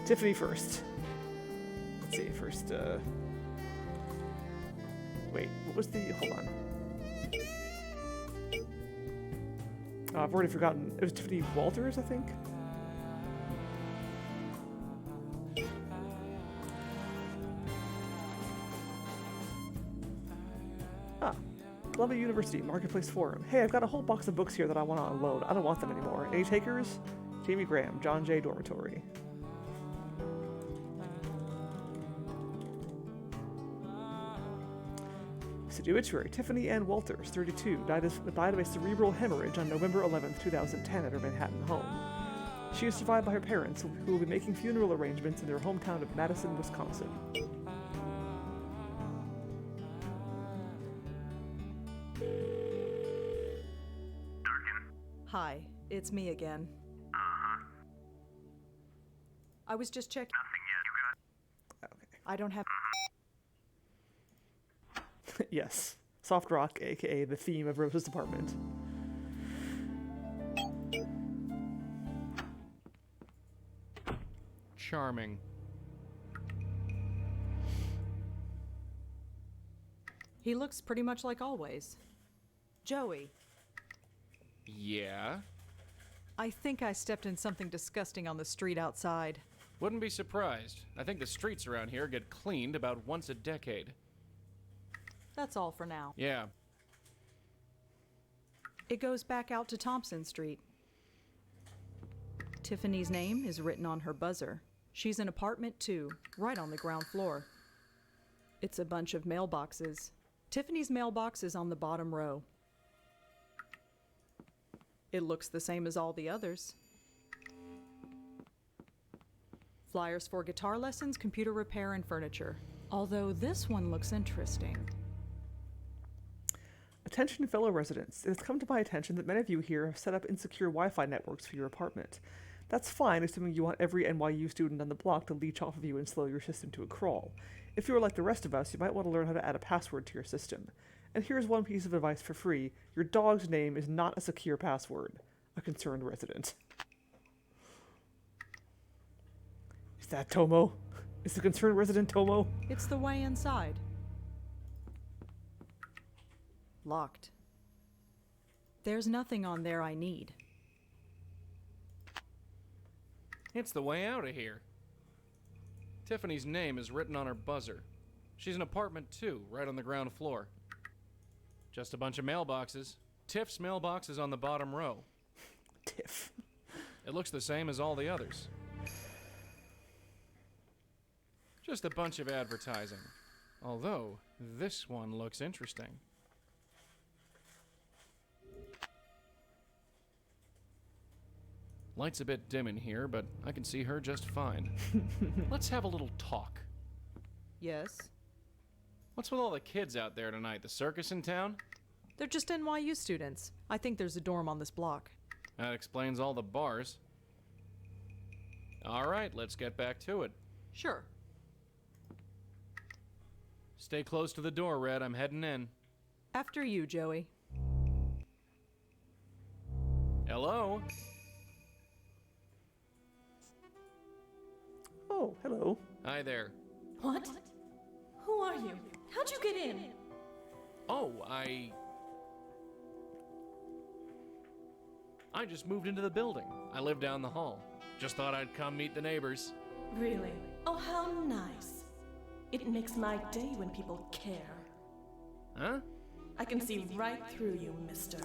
Tiffany first. Let's see, first, wait, what was the, hold on. I've already forgotten. It was Tiffany Walters, I think? Ah, Columbia University Marketplace Forum. Hey, I've got a whole box of books here that I want to unload. I don't want them anymore. Any takers? Jamie Graham, John J. Dormitory. Obituary, Tiffany Ann Walters, 32, died of a cerebral hemorrhage on November 11th, 2010 at her Manhattan home. She is survived by her parents, who will be making funeral arrangements in their hometown of Madison, Wisconsin. Hi, it's me again. I was just checking. Okay. I don't have. Yes. Soft rock, aka the theme of Rose's apartment. Charming. He looks pretty much like always. Joey, Yeah? I think I stepped in something disgusting on the street outside. Wouldn't be surprised. I think the streets around here get cleaned about once a decade. That's all for now. Yeah. It goes back out to Thompson Street. Tiffany's name is written on her buzzer. She's in apartment 2, right on the ground floor. It's a bunch of mailboxes. Tiffany's mailbox is on the bottom row. It looks the same as all the others. Flyers for guitar lessons, computer repair, and furniture. Although this one looks interesting. Attention fellow residents, it has come to my attention that many of you here have set up insecure Wi-Fi networks for your apartment. That's fine, assuming you want every NYU student on the block to leech off of you and slow your system to a crawl. If you are like the rest of us, you might want to learn how to add a password to your system. And here's one piece of advice for free. Your dog's name is not a secure password. A concerned resident. Is that Tomo? Is the concerned resident Tomo? It's the way inside. Locked. There's nothing on there I need. It's the way out of here. Tiffany's name is written on her buzzer. She's in apartment 2, right on the ground floor. Just a bunch of mailboxes. Tiff's mailbox is on the bottom row. Tiff. It looks the same as all the others. Just a bunch of advertising. Although, this one looks interesting. Light's a bit dim in here, but I can see her just fine. Let's have a little talk. Yes? What's with all the kids out there tonight? The circus in town? They're just NYU students. I think there's a dorm on this block. That explains all the bars. All right, let's get back to it. Sure. Stay close to the door, Red. I'm heading in. After you, Joey. Hello? Oh, hello. Hi there. What? Who are you? How'd you get in? Oh, I just moved into the building. I live down the hall. Just thought I'd come meet the neighbors. Really? Oh, how nice. It makes my day when people care. Huh? I can see right through you, mister.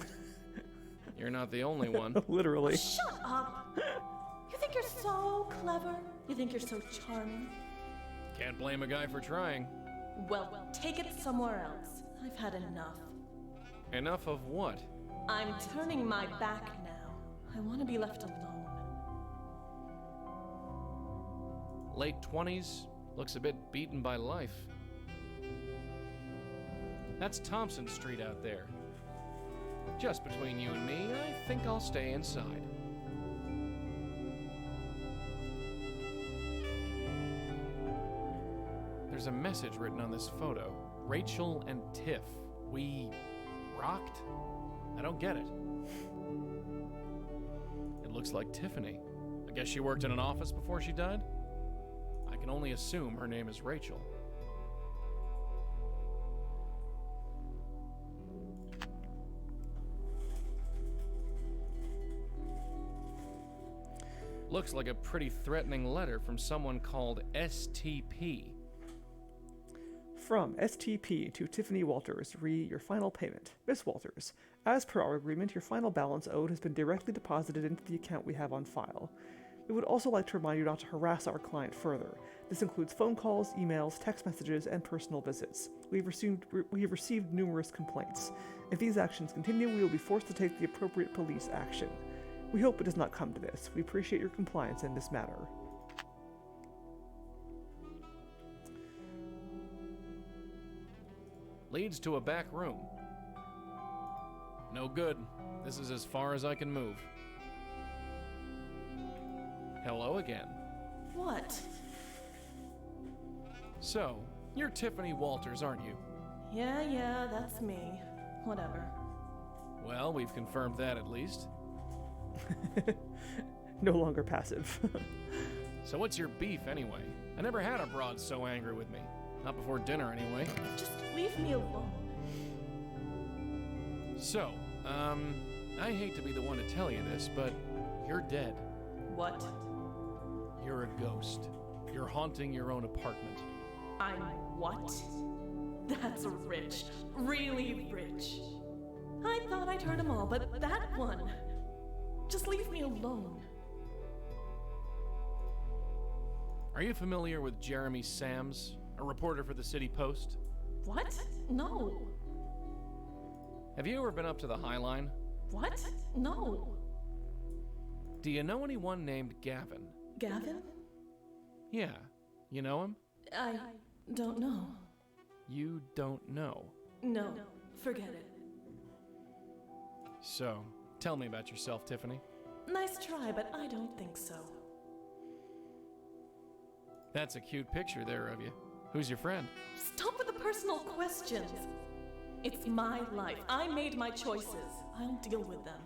You're not the only one. Literally. Shut up! You think you're so clever? You think you're so charming? Can't blame a guy for trying. Well, take it somewhere else. I've had enough. Enough of what? I'm turning my back now. I want to be left alone. Late 20s, looks a bit beaten by life. That's Thompson Street out there. Just between you and me, I think I'll stay inside. There's a message written on this photo. Rachel and Tiff. We rocked? I don't get it. It looks like Tiffany. I guess she worked in an office before she died? I can only assume her name is Rachel. Looks like a pretty threatening letter from someone called STP. From STP to Tiffany Walters, your final payment. Miss Walters, as per our agreement, your final balance owed has been directly deposited into the account we have on file. We would also like to remind you not to harass our client further. This includes phone calls, emails, text messages, and personal visits. We have received numerous complaints. If these actions continue, we will be forced to take the appropriate police action. We hope it does not come to this. We appreciate your compliance in this matter. Leads to a back room. No good. This is as far as I can move. Hello again. What? So, you're Tiffany Walters, aren't you? Yeah, that's me. Whatever. Well, we've confirmed that at least. No longer passive. So what's your beef anyway? I never had a broad so angry with me. Not before dinner anyway. Just leave me alone. So, I hate to be the one to tell you this, but you're dead. What? You're a ghost. You're haunting your own apartment. I'm what? That's rich. Really rich. I thought I'd heard them all, but that one. Just leave me alone. Are you familiar with Jeremy Sams, a reporter for the City Post? What? No. Have you ever been up to the High Line? What? No. Do you know anyone named Gavin? Gavin? Yeah. You know him? I don't know. You don't know. No, forget it. So, tell me about yourself, Tiffany. Nice try, but I don't think so. That's a cute picture there of you. Who's your friend? Stop with the personal questions. It's my life. I made my choices. I'll deal with them.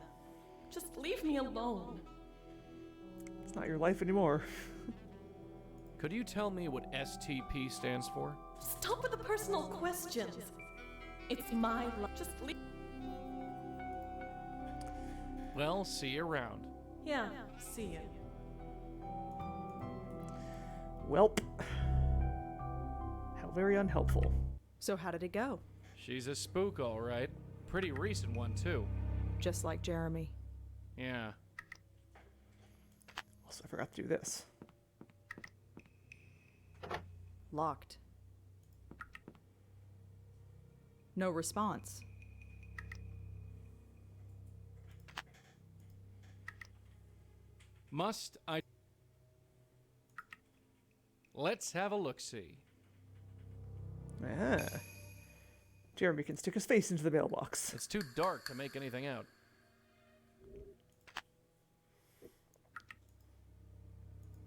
Just leave me alone. It's not your life anymore. Could you tell me what STP stands for? Stop with the personal questions. It's my life. Just leave. Well, see you around. Yeah, see you. Welp. How very unhelpful. So how did it go? She's a spook, all right. Pretty recent one, too. Just like Jeremy. Yeah. Also, I forgot to do this. Locked. No response. Must I... Let's have a look-see. Ah. Jeremy can stick his face into the mailbox. It's too dark to make anything out.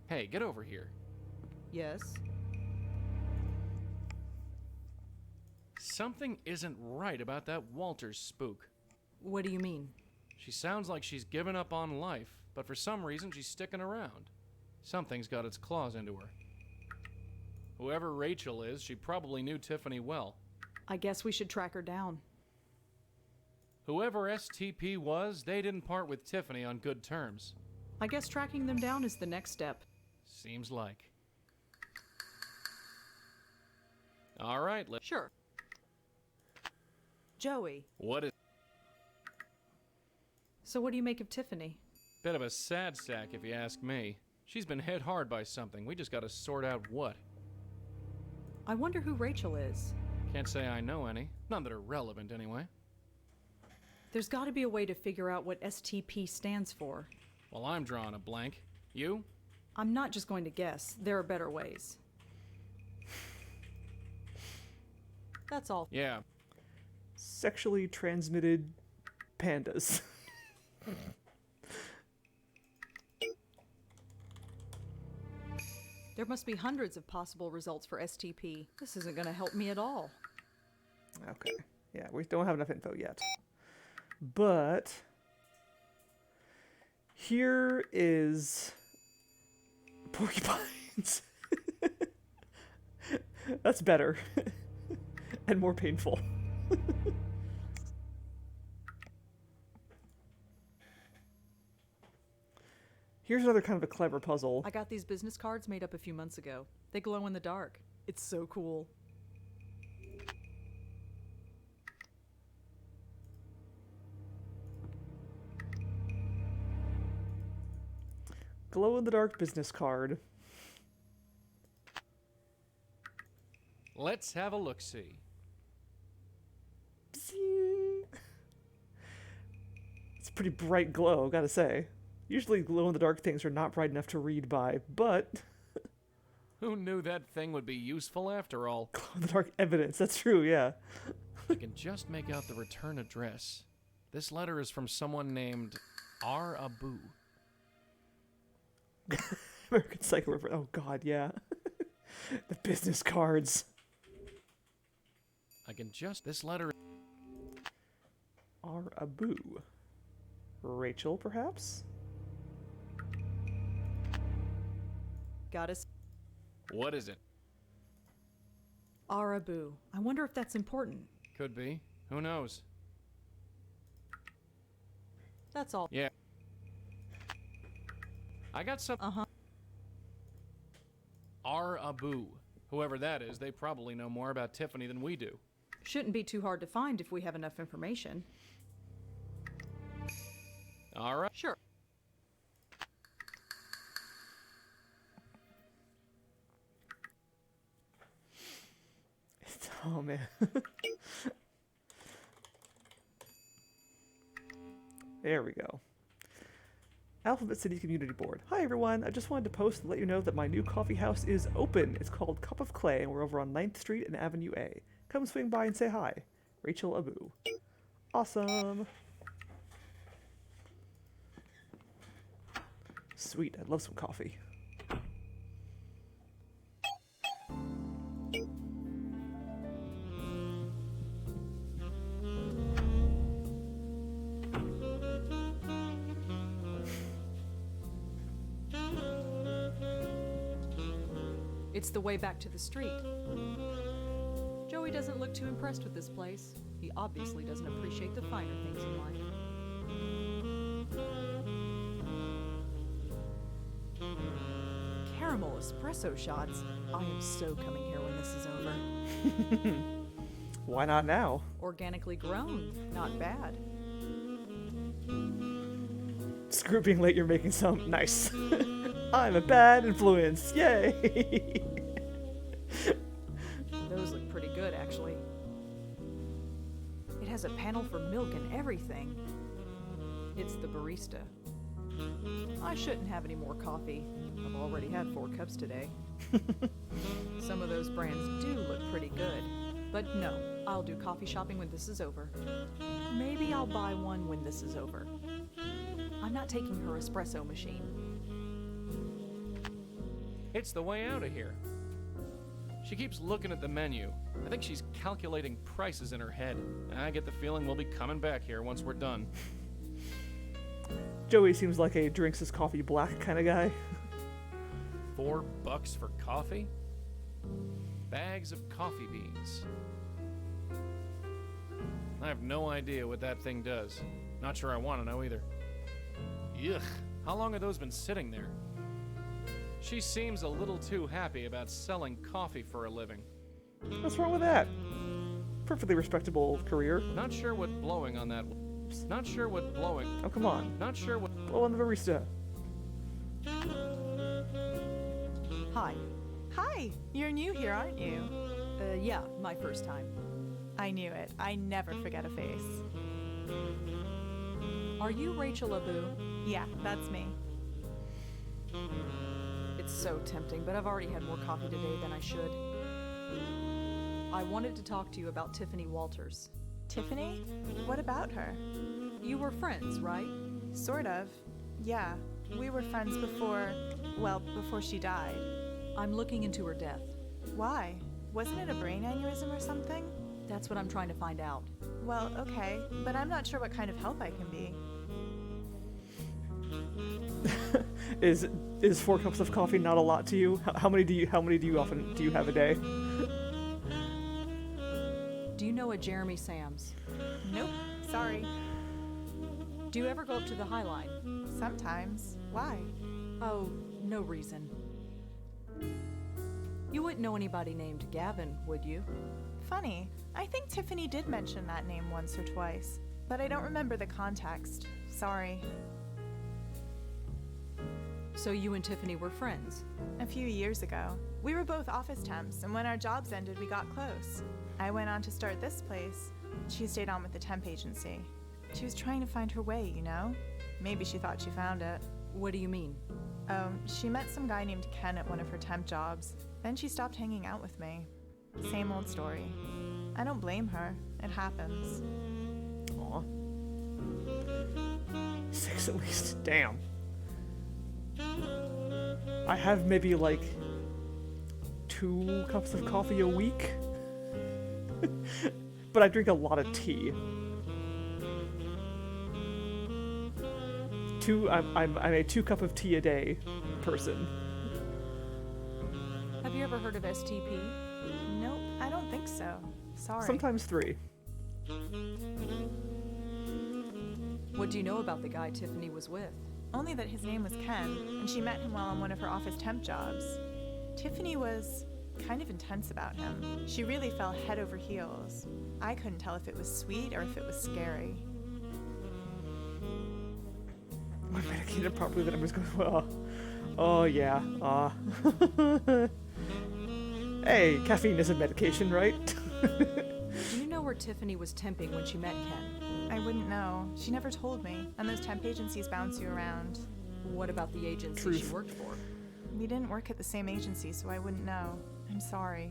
Hey, get over here. Yes. Something isn't right about that Walters spook. What do you mean? She sounds like she's given up on life, but for some reason she's sticking around. Something's got its claws into her. Whoever Rachel is, she probably knew Tiffany well. I guess we should track her down. Whoever STP was, they didn't part with Tiffany on good terms. I guess tracking them down is the next step. Seems like. All right, let's... Sure. Joey. What is... So what do you make of Tiffany? Bit of a sad sack, if you ask me. She's been hit hard by something. We just gotta sort out what. I wonder who Rachel is. Can't say I know any. None that are relevant, anyway. There's got to be a way to figure out what STP stands for. Well, I'm drawing a blank. You? I'm not just going to guess. There are better ways. That's all. Yeah. Sexually transmitted pandas. There must be hundreds of possible results for STP. This isn't going to help me at all. Okay. Yeah, we don't have enough info yet. But here is porcupines. That's better. And more painful. Here's another kind of a clever puzzle. I got these business cards made up a few months ago. They glow in the dark. It's so cool. Glow-in-the-dark business card. Let's have a look-see. It's a pretty bright glow, gotta say. Usually glow-in-the-dark things are not bright enough to read by, but Who knew that thing would be useful after all? glow-in-the-dark evidence, that's true, yeah. I can just make out the return address. This letter is from someone named R. Abu. American Psycho, oh god, yeah. The business cards. I can just... This letter... R. Abu. Rachel, perhaps? Got us. What is it? Arabu. I wonder if that's important. Could be. Who knows? That's all. Yeah. I got some... Uh-huh. R. Abu. Whoever that is, they probably know more about Tiffany than we do. Shouldn't be too hard to find if we have enough information. All right. Sure. Oh, man. There we go. Alphabet City Community Board. Hi, everyone. I just wanted to post and let you know that my new coffee house is open. It's called Cup of Clay, and we're over on 9th Street and Avenue A. Come swing by and say hi. Rachel Abu. Awesome. Sweet. I'd love some coffee. It's the way back to the street. Joey doesn't look too impressed with this place. He obviously doesn't appreciate the finer things in life. Caramel espresso shots. I am so coming here when this is over. Why not now? Organically grown. Not bad. Screw being late, you're making some. Nice. I'm a bad influence. Yay! Those look pretty good, actually. It has a panel for milk and everything. It's the barista. I shouldn't have any more coffee. I've already had 4 cups today. Some of those brands do look pretty good. But no, I'll do coffee shopping when this is over. Maybe I'll buy one when this is over. I'm not taking her espresso machine. It's the way out of here. She keeps looking at the menu. I think she's calculating prices in her head. I get the feeling we'll be coming back here once we're done. Joey seems like a drinks his coffee black kind of guy. $4 for coffee? Bags of coffee beans. I have no idea what that thing does. Not sure I want to know either. Yuck. How long have those been sitting there? She seems a little too happy about selling coffee for a living. What's wrong with that? Perfectly respectable career. Not sure what blowing on that... Not sure what blowing... Oh, come on. Not sure what... Blow on the barista. Hi. Hi, you're new here, aren't you? Yeah, my first time. I knew it. I never forget a face. Are you Rachel Abu? Yeah, that's me. It's so tempting, but I've already had more coffee today than I should. I wanted to talk to you about Tiffany Walters. Tiffany? What about her? You were friends, right? Sort of. Yeah, we were friends before she died. I'm looking into her death. Why? Wasn't it a brain aneurysm or something? That's what I'm trying to find out. Well, okay, but I'm not sure what kind of help I can be. Is 4 cups of coffee not a lot to you? How many do you have a day? Do you know a Jeremy Sams? Nope. Sorry. Do you ever go up to the High Line? Sometimes. Why? Oh, no reason. You wouldn't know anybody named Gavin, would you? Funny. I think Tiffany did mention that name once or twice, but I don't remember the context. Sorry. So you and Tiffany were friends? A few years ago. We were both office temps, and when our jobs ended, we got close. I went on to start this place. She stayed on with the temp agency. She was trying to find her way, you know? Maybe she thought she found it. What do you mean? She met some guy named Ken at one of her temp jobs. Then she stopped hanging out with me. Same old story. I don't blame her. It happens. Aw. 6 at least. Damn. I have maybe like 2 cups of coffee a week. But I drink a lot of tea. I'm a 2 cup of tea a day person. Have you ever heard of STP? Nope, I don't think so. Sorry. Sometimes 3. What do you know about the guy Tiffany was with? Only that his name was Ken, and she met him while on one of her office temp jobs. Tiffany was kind of intense about him. She really fell head over heels. I couldn't tell if it was sweet or if it was scary. When medicated properly, the numbers go well. Oh yeah. Hey, caffeine is a medication, right? Do you know where Tiffany was temping when she met Ken? I wouldn't know. She never told me, and those temp agencies bounce you around. What about the agency Truth. she worked for? We didn't work at the same agency, so I wouldn't know. I'm sorry.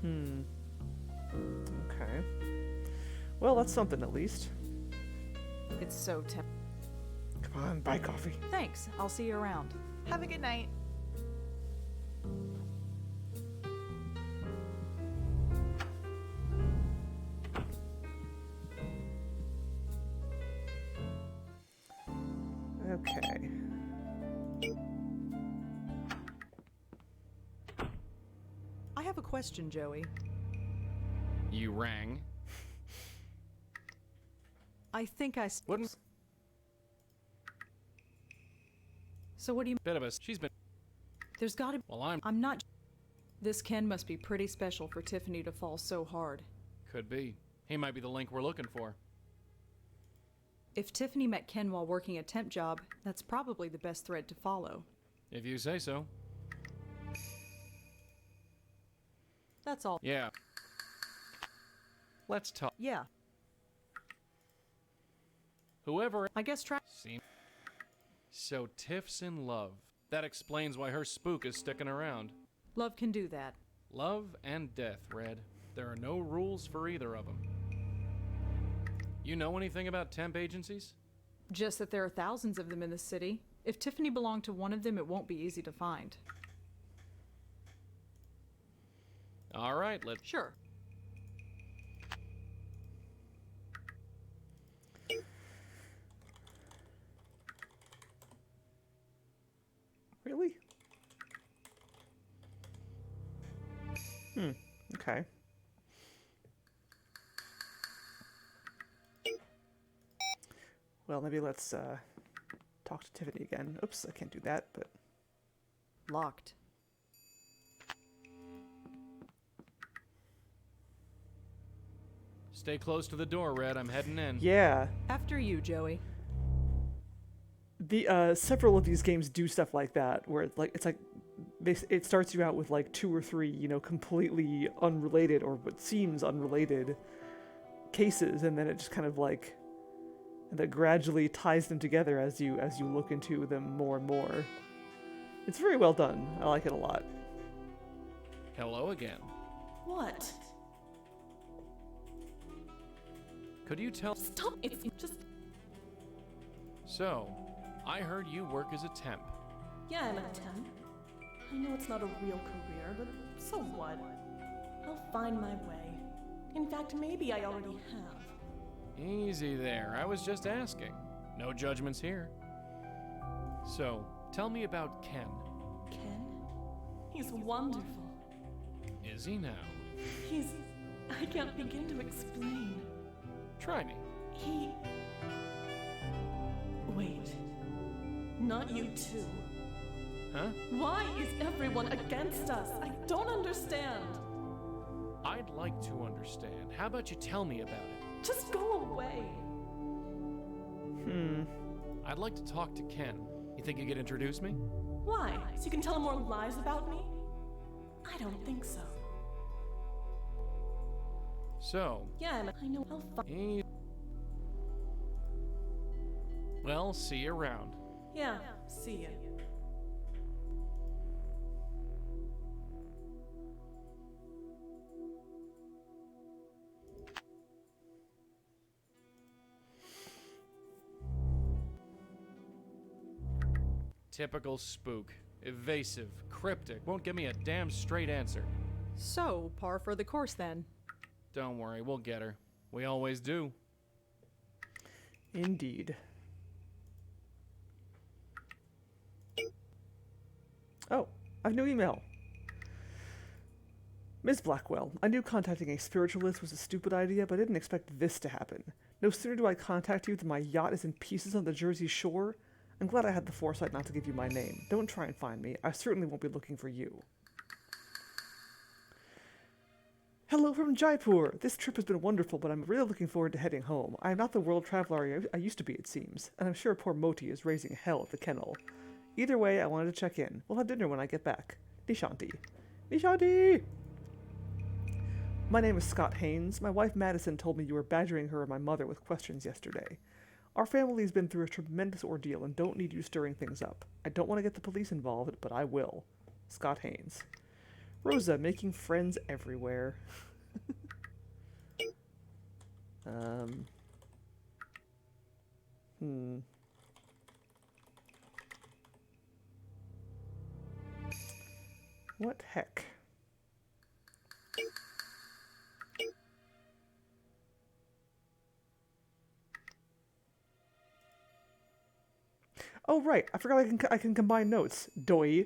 Okay. Well, that's something at least. It's so Come on, buy coffee. Thanks. I'll see you around. Have a good night. Okay. I have a question, Joey. You rang. I think I... Wouldn't... So what do you... Bit of a... She's been... There's gotta... Well, I'm not... This Ken must be pretty special for Tiffany to fall so hard. Could be. He might be the link we're looking for. If Tiffany met Ken while working a temp job, that's probably the best thread to follow. If you say so. That's all. Yeah. Let's talk. Yeah. Whoever... I guess try... Seem... So Tiff's in love. That explains why her spook is sticking around. Love can do that. Love and death, Red. There are no rules for either of them. You know anything about temp agencies? Just that there are thousands of them in the city. If Tiffany belonged to one of them, it won't be easy to find. All right, let's... Sure. Really? Okay. Well, maybe let's talk to Tiffany again. Oops, I can't do that, but... Locked. Stay close to the door, Red. I'm heading in. Yeah. After you, Joey. The several of these games do stuff like that, where it starts you out with like 2 or 3, you know, completely unrelated or what seems unrelated cases, and then it just kind of like that gradually ties them together as you look into them more and more. It's very well done. I like it a lot. Hello again. What? Could you tell... Stop! It's just... So, I heard you work as a temp. Yeah, I'm a temp. I know it's not a real career, but so what? I'll find my way. In fact, maybe I already have. Easy there. I was just asking. No judgments here. So, tell me about Ken. Ken? He's wonderful. Is he now? He's... I can't begin to explain. Try me. He... Wait. Not you too. Huh? Why is everyone against us? I don't understand. I'd like to understand. How about you tell me about it? Just go away. I'd like to talk to Ken. You think you could introduce me? Why? So you can tell him more lies about me? I don't think so. So... Yeah, I know. I'll find... Well, see you around. Yeah, see ya. Typical spook. Evasive, cryptic, won't give me a damn straight answer. So, par for the course then. Don't worry, we'll get her. We always do. Indeed. Oh, I have a new email. Ms. Blackwell, I knew contacting a spiritualist was a stupid idea, but I didn't expect this to happen. No sooner do I contact you than my yacht is in pieces on the Jersey Shore. I'm glad I had the foresight not to give you my name. Don't try and find me. I certainly won't be looking for you. Hello from Jaipur. This trip has been wonderful, but I'm really looking forward to heading home. I am not the world traveler I used to be, it seems, and I'm sure poor Moti is raising hell at the kennel. Either way, I wanted to check in. We'll have dinner when I get back. Nishanti. Nishanti! My name is Scott Haynes. My wife Madison told me you were badgering her and my mother with questions yesterday. Our family has been through a tremendous ordeal and don't need you stirring things up. I don't want to get the police involved, but I will. Scott Haynes. Rosa, making friends everywhere. What heck? Oh, right. I forgot I can combine notes. Doi.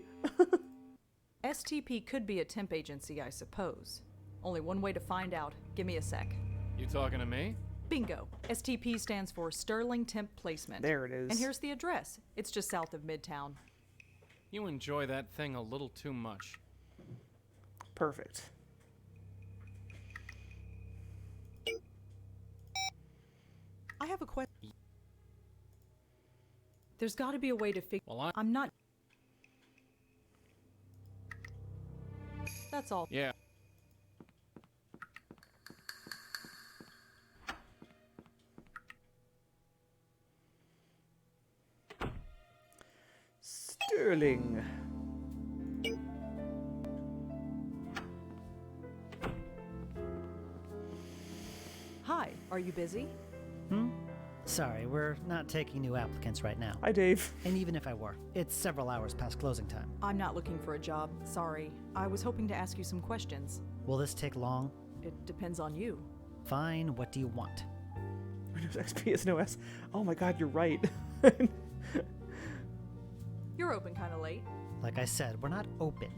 STP could be a temp agency, I suppose. Only one way to find out. Give me a sec. You talking to me? Bingo. STP stands for Sterling Temp Placement. There it is. And here's the address. It's just south of Midtown. You enjoy that thing a little too much. Perfect. I have a question. There's got to be a way to figure. Well, I'm not. That's all. Yeah. Sterling. Hi, are you busy? Sorry, we're not taking new applicants right now. Hi, Dave. And even if I were, it's several hours past closing time. I'm not looking for a job. Sorry. I was hoping to ask you some questions. Will this take long? It depends on you. Fine, what do you want? Windows XP is no S. Oh my god, you're right. You're open kind of late. Like I said, we're not open.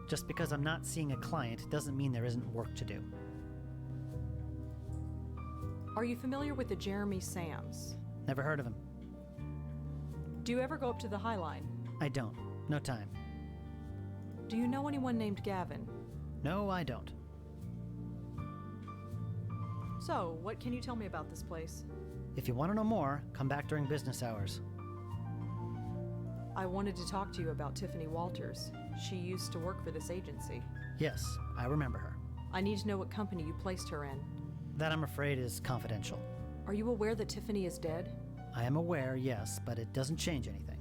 Just because I'm not seeing a client doesn't mean there isn't work to do. Are you familiar with the Jeremy Sams? Never heard of him. Do you ever go up to the High Line? I don't. No time. Do you know anyone named Gavin? No, I don't. So, what can you tell me about this place? If you want to know more, come back during business hours. I wanted to talk to you about Tiffany Walters. She used to work for this agency. Yes, I remember her. I need to know what company you placed her in. That, I'm afraid, is confidential. Are you aware that Tiffany is dead? I am aware, yes, but it doesn't change anything.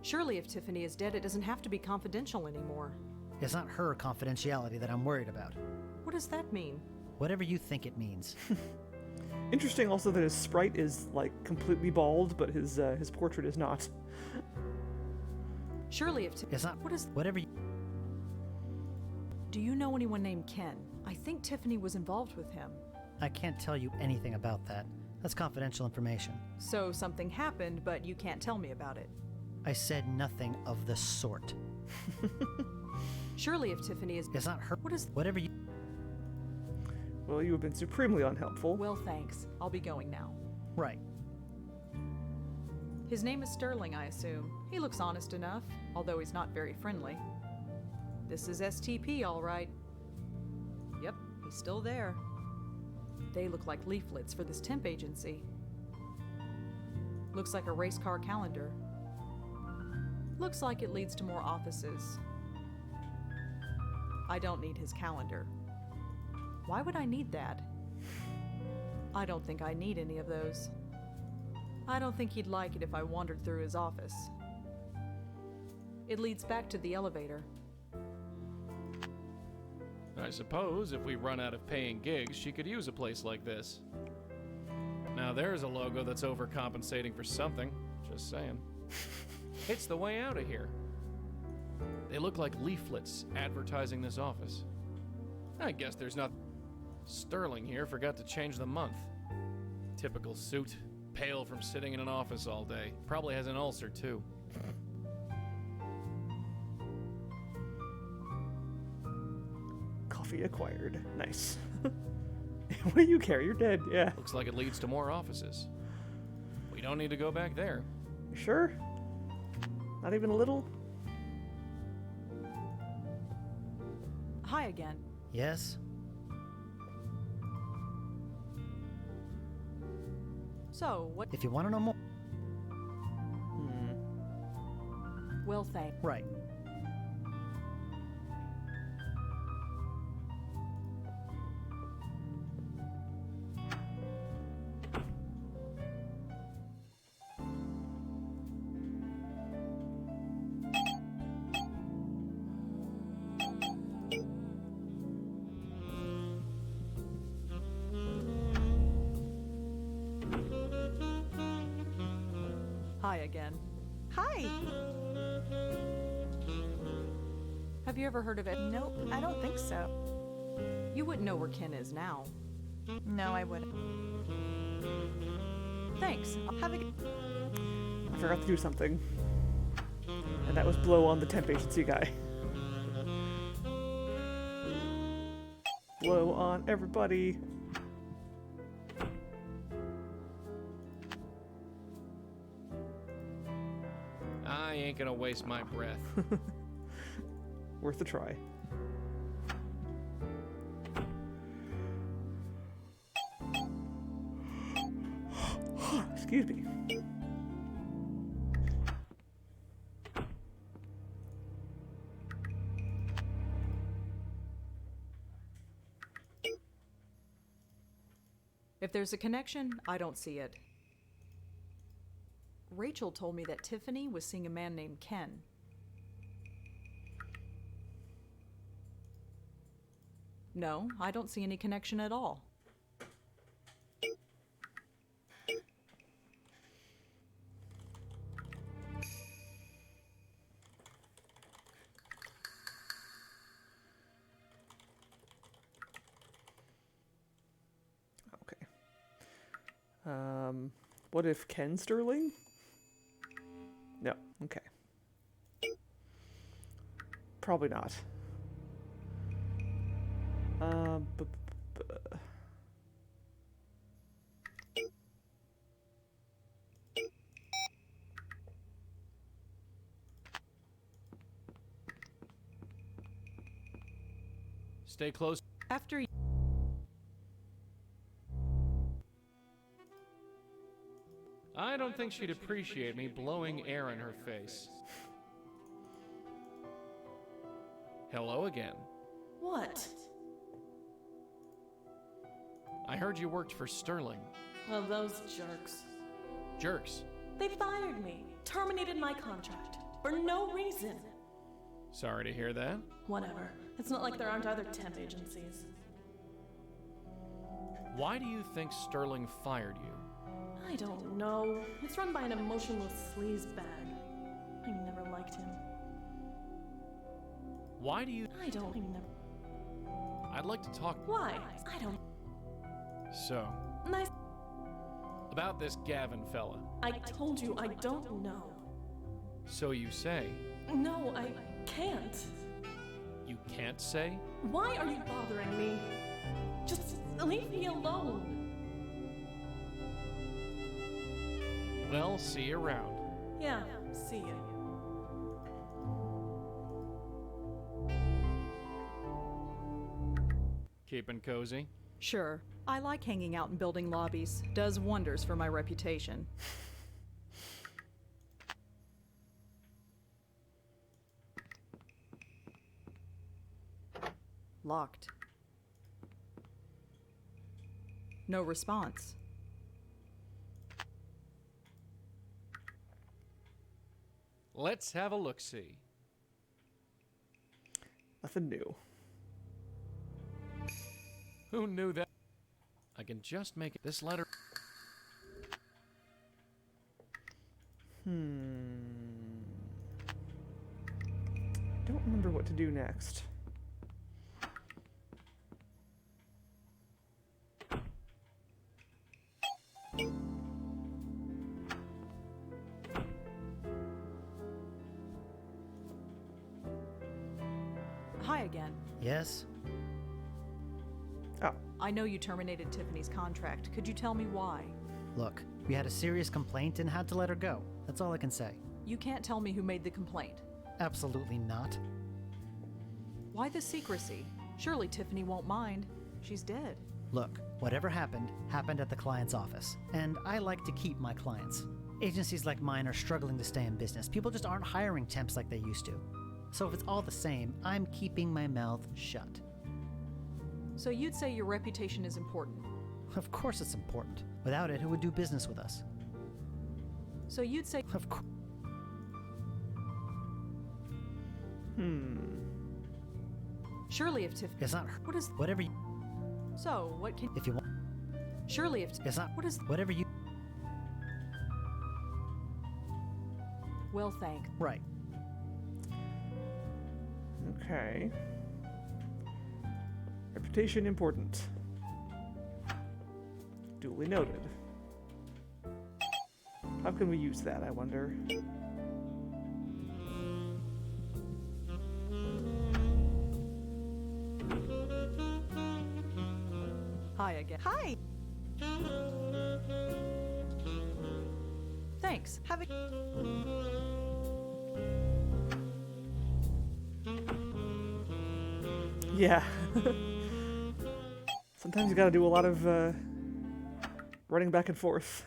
Surely if Tiffany is dead, it doesn't have to be confidential anymore. It's not her confidentiality that I'm worried about. What does that mean? Whatever you think it means. Interesting also that his sprite is, like, completely bald, but his portrait is not. Surely if It's not. What is... Whatever you... Do you know anyone named Ken? I think Tiffany was involved with him. I can't tell you anything about that. That's confidential information. So something happened, but you can't tell me about it. I said nothing of the sort. Surely if Tiffany is... It's not her... What is... Whatever you... Well, you have been supremely unhelpful. Well, thanks. I'll be going now. Right. His name is Sterling, I assume. He looks honest enough, although he's not very friendly. This is STP, all right. Yep, he's still there. They look like leaflets for this temp agency. Looks like a race car calendar. Looks like it leads to more offices. I don't need his calendar. Why would I need that? I don't think I need any of those. I don't think he'd like it if I wandered through his office. It leads back to the elevator. I suppose if we run out of paying gigs, she could use a place like this. Now there's a logo that's overcompensating for something. Just saying. It's the way out of here. They look like leaflets advertising this office. I guess there's not... Sterling here forgot to change the month. Typical suit. Pale from sitting in an office all day. Probably has an ulcer, too. Coffee acquired. Nice. What do you care? You're dead. Yeah. Looks like it leads to more offices. We don't need to go back there. You sure? Not even a little? Hi again. Yes? So, what? If you want to know more. Well, thank. Right. Hi again. Hi! Have you ever heard of it? Nope, I don't think so. You wouldn't know where Ken is now. No, I wouldn't. Thanks. Have a good... I forgot to do something. And that was blow on the temp agency guy. Blow on everybody. I ain't gonna waste my breath. Worth a try. Excuse me. If there's a connection, I don't see it. Rachel told me that Tiffany was seeing a man named Ken. No, I don't see any connection at all. Okay. What if Ken Sterling? No. Okay. Probably not. Stay close. After I don't think she'd appreciate me blowing air in her face. Hello again. What? I heard you worked for Sterling. Well, those jerks. Jerks. They fired me, terminated my contract, for no reason. Sorry to hear that. Whatever. It's not like there aren't other temp agencies. Why do you think Sterling fired you? I don't know. It's run by an emotionless sleazebag. I never liked him. Why do you... I'd like to talk... Why? I don't... So... Nice... About this Gavin fella. I told you I don't know. So you say. No, I can't. You can't say? Why are you bothering me? Just leave me alone. Well, see you around. Yeah, see ya. Keeping cozy? Sure. I like hanging out in building lobbies. Does wonders for my reputation. Locked. No response. Let's have a look-see. Nothing new. Who knew that? I can just make it. This letter. Don't remember what to do next. Hi again. Yes? Oh. I know you terminated Tiffany's contract. Could you tell me why? Look, we had a serious complaint and had to let her go. That's all I can say. You can't tell me who made the complaint. Absolutely not. Why the secrecy? Surely Tiffany won't mind. She's dead. Look, whatever happened, happened at the client's office. And I like to keep my clients. Agencies like mine are struggling to stay in business. People just aren't hiring temps like they used to. So if it's all the same, I'm keeping my mouth shut. So you'd say your reputation is important. Of course it's important. Without it, who would do business with us? So you'd say... Of course. Surely if Tiffany... It's not her. What is... Whatever you... So, what can... If you want... Surely if... It's not... What is... Whatever you... Well, thank... Right. Okay. Reputation important. Duly noted. How can we use that, I wonder? Hi again. Hi! Thanks. Have a... Yeah. Sometimes you gotta do a lot of running back and forth.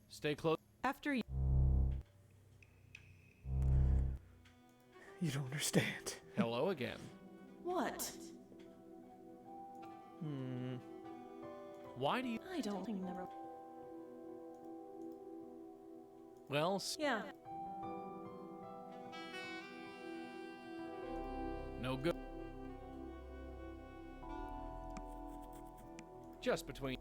Stay close. After you... You don't understand. Hello again. What? Why do you... I don't think never. Well, Yeah. no good. Just between...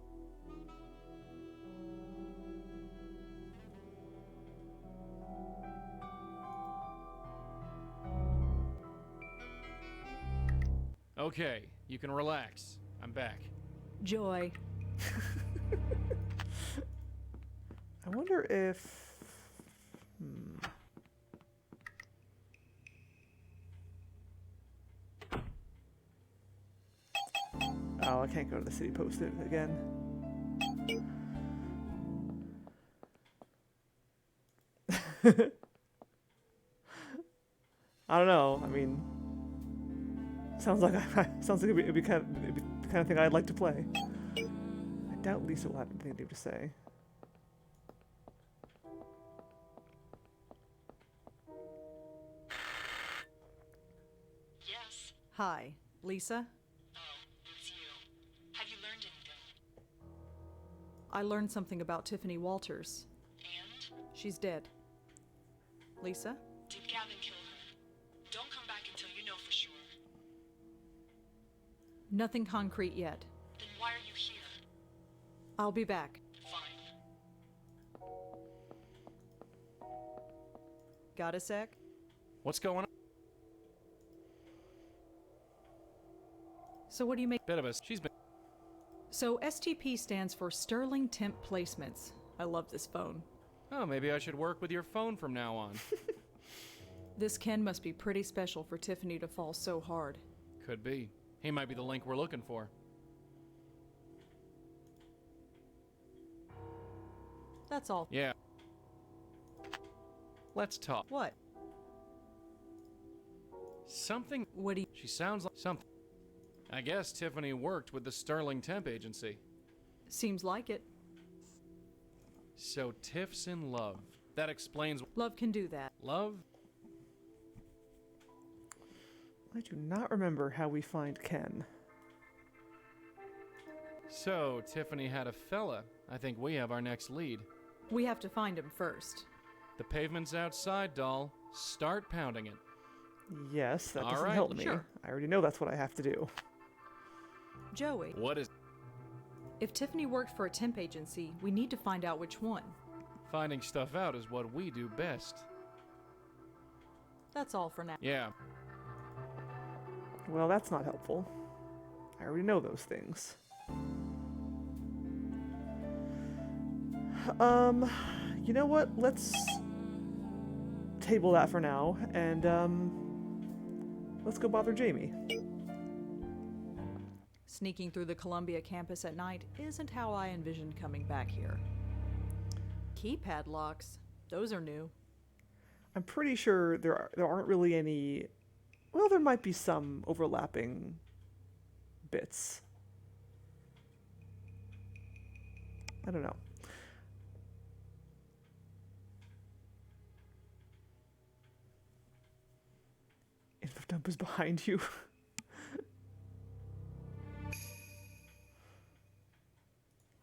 Okay, you can relax. I'm back. Joy. I wonder if... Oh, I can't go to the city post again. I don't know. I mean, sounds like it'd be the kind of thing I'd like to play. I doubt Lisa will have anything new to say. Yes. Hi, Lisa. Oh, it's you. Have you learned anything? I learned something about Tiffany Walters. And? She's dead. Lisa? Did Gavin kill her? Don't come back until you know for sure. Nothing concrete yet. Then why are you here? I'll be back. Fine. Got a sec? What's going on? So what do you make? Bit of a... She's been... So STP stands for Sterling Temp Placements. I love this phone. Oh, maybe I should work with your phone from now on. This Ken must be pretty special for Tiffany to fall so hard. Could be. He might be the link we're looking for. That's all. Yeah. Let's talk. What? Something... What do you... She sounds like something. I guess Tiffany worked with the Sterling Temp Agency. Seems like it. So Tiff's in love. That explains... Love can do that. Love? I do not remember how we find Ken. So, Tiffany had a fella. I think we have our next lead. We have to find him first. The pavement's outside, doll. Start pounding it. Yes, that All doesn't right, help me. sure. I already know that's what I have to do. Joey, What is... if Tiffany worked for a temp agency, we need to find out which one. Finding stuff out is what we do best. That's all for now. Yeah. Well, that's not helpful. I already know those things. You know what? Let's table that for now, and, let's go bother Jamie. Sneaking through the Columbia campus at night isn't how I envisioned coming back here. Keypad locks. Those are new. I'm pretty sure there aren't really any... Well, there might be some overlapping bits. I don't know. Info dump is behind you.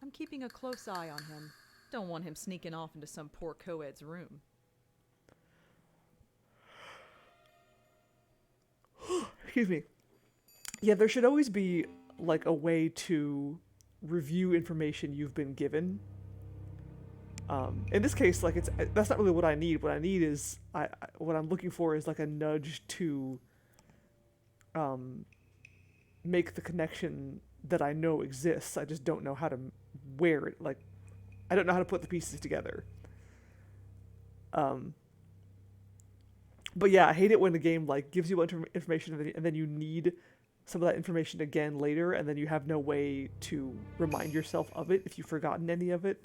I'm keeping a close eye on him. Don't want him sneaking off into some poor co-ed's room. Excuse me. Yeah, there should always be, like, a way to review information you've been given. In this case, like, that's not really what I need. What I need is, what I'm looking for is, like, a nudge to, make the connection that I know exists. I just don't know how to wear it. Like, I don't know how to put the pieces together. But yeah, I hate it when the game, like, gives you a bunch of information and then you need some of that information again later, and then you have no way to remind yourself of it if you've forgotten any of it.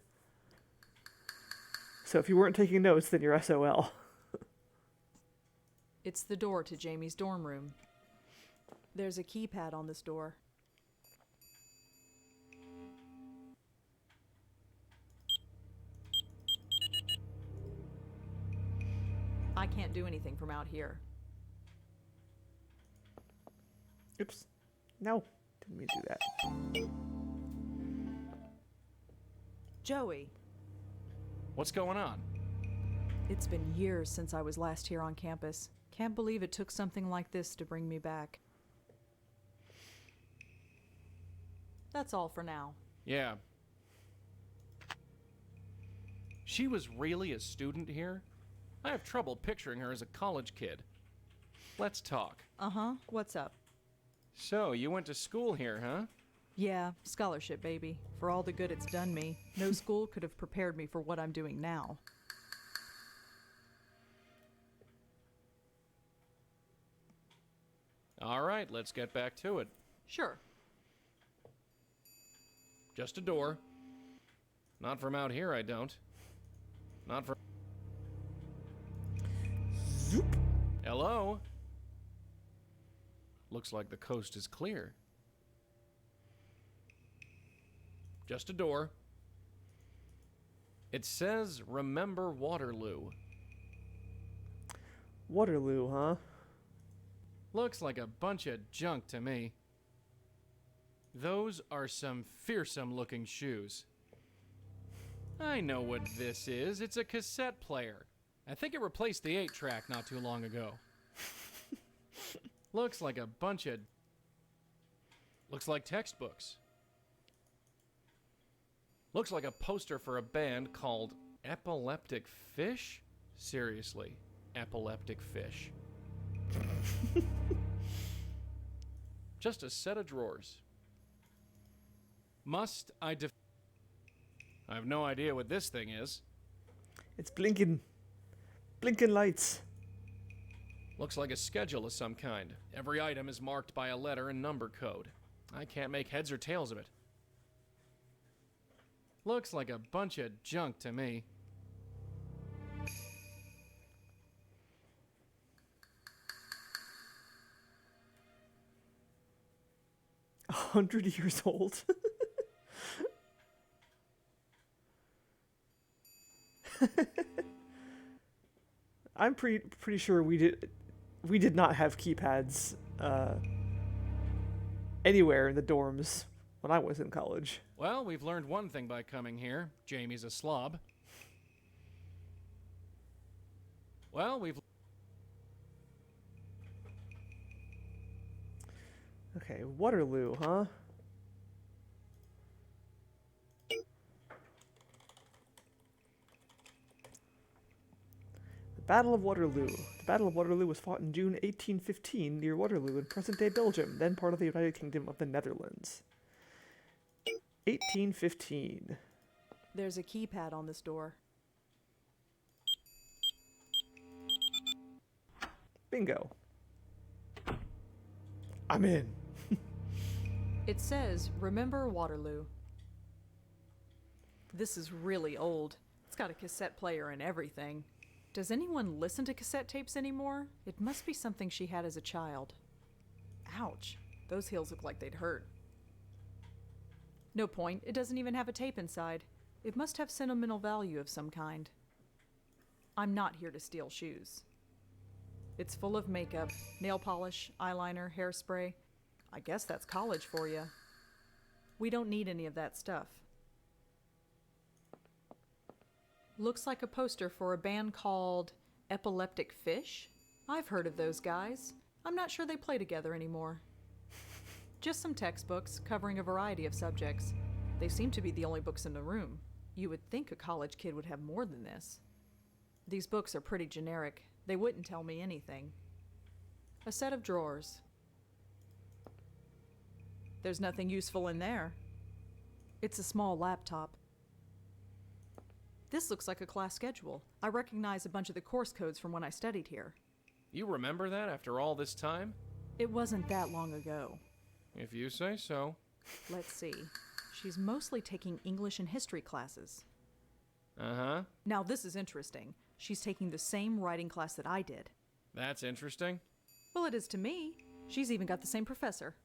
So if you weren't taking notes, then you're SOL. It's the door to Jamie's dorm room. There's a keypad on this door. I can't do anything from out here. Oops. No. Didn't mean to do that. Joey, What's going on? it's been years since I was last here on campus. Can't believe it took something like this to bring me back. That's all for now. Yeah. She was really a student here? I have trouble picturing her as a college kid. Let's talk. Uh-huh. What's up? So, you went to school here, huh? Yeah, scholarship, baby. For all the good it's done me, no school could have prepared me for what I'm doing now. All right, let's get back to it. Sure. Just a door. Not from out here, I don't. Not from... Zoop. Hello? Looks like the coast is clear. Just a door. It says, remember Waterloo. Waterloo, huh? Looks like a bunch of junk to me. Those are some fearsome looking shoes. I know what this is. It's a cassette player. I think it replaced the 8-track not too long ago. Looks like a bunch of... Looks like textbooks. Looks like a poster for a band called Epileptic Fish? Seriously, Epileptic Fish. Just a set of drawers. Must I I have no idea what this thing is. It's blinking. Blinking lights. Looks like a schedule of some kind. Every item is marked by a letter and number code. I can't make heads or tails of it. Looks like a bunch of junk to me. A 100 years old. I'm pretty sure we did not have keypads anywhere in the dorms when I was in college. Well, we've learned one thing by coming here. Jamie's a slob. Well, we've... Okay, Waterloo, huh? The Battle of Waterloo. The Battle of Waterloo was fought in June 1815 near Waterloo in present-day Belgium, then part of the United Kingdom of the Netherlands. 1815. There's a keypad on this door. Bingo. I'm in. It says, remember Waterloo. This is really old. It's got a cassette player and everything. Does anyone listen to cassette tapes anymore? It must be something she had as a child. Ouch. Those heels look like they'd hurt. No point. It doesn't even have a tape inside. It must have sentimental value of some kind. I'm not here to steal shoes. It's full of makeup, nail polish, eyeliner, hairspray. I guess that's college for you. We don't need any of that stuff. Looks like a poster for a band called Epileptic Fish. I've heard of those guys. I'm not sure they play together anymore. Just some textbooks covering a variety of subjects. They seem to be the only books in the room. You would think a college kid would have more than this. These books are pretty generic. They wouldn't tell me anything. A set of drawers. There's nothing useful in there. It's a small laptop. This looks like a class schedule. I recognize a bunch of the course codes from when I studied here. You remember that after all this time? It wasn't that long ago. If you say so. Let's see. She's mostly taking English and history classes. Uh-huh. Now this is interesting. She's taking the same writing class that I did. That's interesting. Well, it is to me. She's even got the same professor.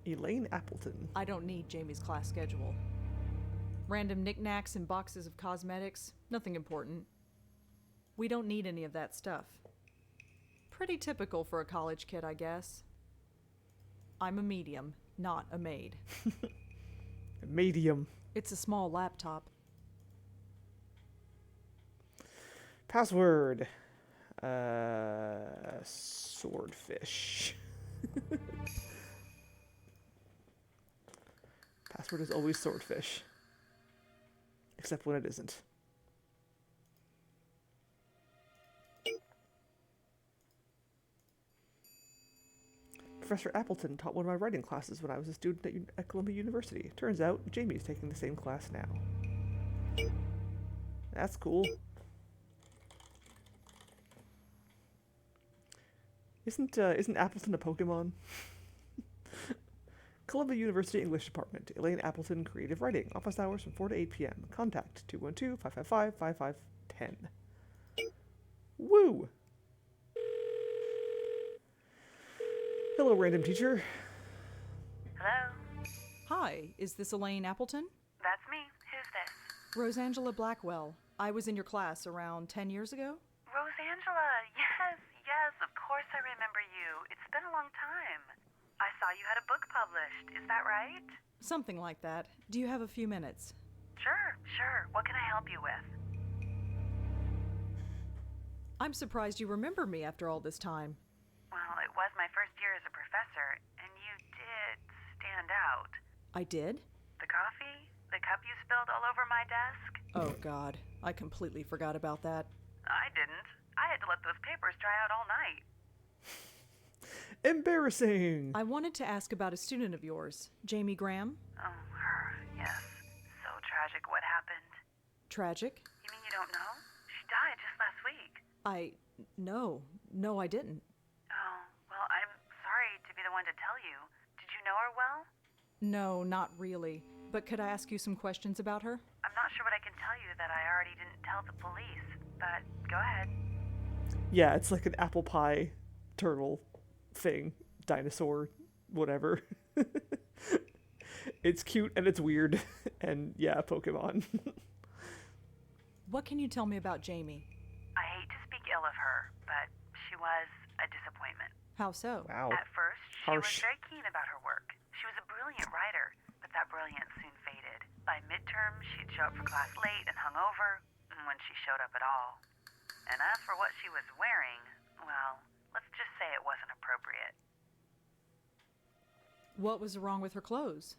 Elaine Appleton. I don't need Jamie's class schedule. Random knickknacks and boxes of cosmetics. Nothing important. We don't need any of that stuff. Pretty typical for a college kid, I guess. I'm a medium, not a maid. Medium. It's a small laptop. Password. Swordfish. Password is always swordfish. Except when it isn't. Professor Appleton taught one of my writing classes when I was a student at Columbia University. Turns out, Jamie's taking the same class now. That's cool. Isn't Appleton a Pokemon? Columbia University English Department. Elaine Appleton, Creative Writing. Office hours from 4 to 8 p.m. Contact 212-555-5510. Woo! Hello, random teacher. Hello? Hi, is this Elaine Appleton? That's me. Who's this? Rosangela Blackwell. I was in your class around 10 years ago. Rosangela. Yes, of course I remember you. It's been a long time. I saw you had a book published. Is that right? Something like that. Do you have a few minutes? Sure. What can I help you with? I'm surprised you remember me after all this time. Well, it was my first year as a professor, and you did stand out. I did? The coffee? The cup you spilled all over my desk? Oh, God. I completely forgot about that. I didn't. I had to let those papers dry out all night. Embarrassing! I wanted to ask about a student of yours, Jamie Graham. Oh, her. Yes. So tragic what happened. Tragic? You mean you don't know? She died just last week. No, I didn't. Oh, well, I'm sorry to be the one to tell you. Did you know her well? No, not really. But could I ask you some questions about her? I'm not sure what I can tell you that I already didn't tell the police, but go ahead. Yeah, it's like an apple pie turtle thing. Dinosaur, whatever. It's cute and it's weird. And yeah, Pokemon. What can you tell me about Jamie? I hate to speak ill of her, but she was a disappointment. How so? Wow. At first, she Harsh. was very keen about her work. She was a brilliant writer, that Brilliant soon faded. By midterm, she'd show up for class late and hungover, when she showed up at all. And as for what she was wearing, well, let's just say it wasn't appropriate. What was wrong with her clothes?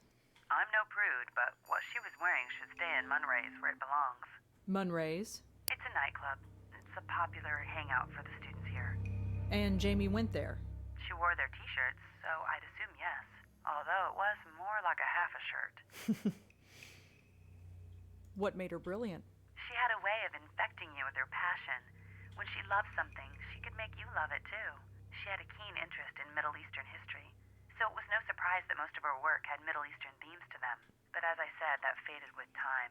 I'm no prude, but what she was wearing should stay in Munray's where it belongs. Munray's? It's a nightclub. It's a popular hangout for the students here. And Jamie went there? She wore their t-shirts, so I'd assume yes. Although it was more like a half a shirt. What made her brilliant? She had a way of infecting you with her passion. When she loved something, she could make you love it too. She had a keen interest in Middle Eastern history, so it was no surprise that most of her work had Middle Eastern themes to them. But as I said, that faded with time.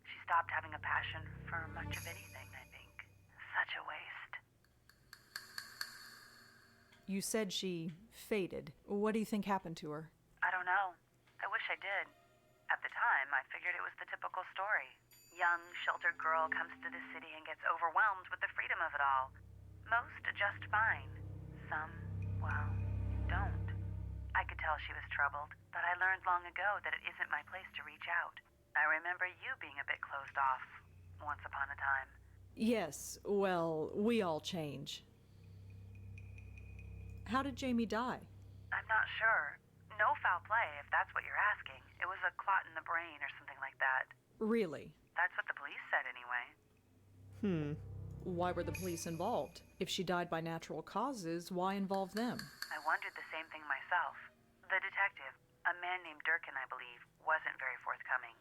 She stopped having a passion for much of anything, I think. Such a waste. You said she faded. What do you think happened to her? I don't know. I wish I did. At the time, I figured it was the typical story. Young, sheltered girl comes to the city and gets overwhelmed with the freedom of it all. Most adjust fine. Some, well, don't. I could tell she was troubled, but I learned long ago that it isn't my place to reach out. I remember you being a bit closed off, once upon a time. Yes, well, we all change. How did Jamie die? I'm not sure. No foul play, if that's what you're asking. It was a clot in the brain or something like that. Really? That's what the police said anyway. Why were the police involved? If she died by natural causes, why involve them? I wondered the same thing myself. The detective, a man named Durkin, I believe, wasn't very forthcoming.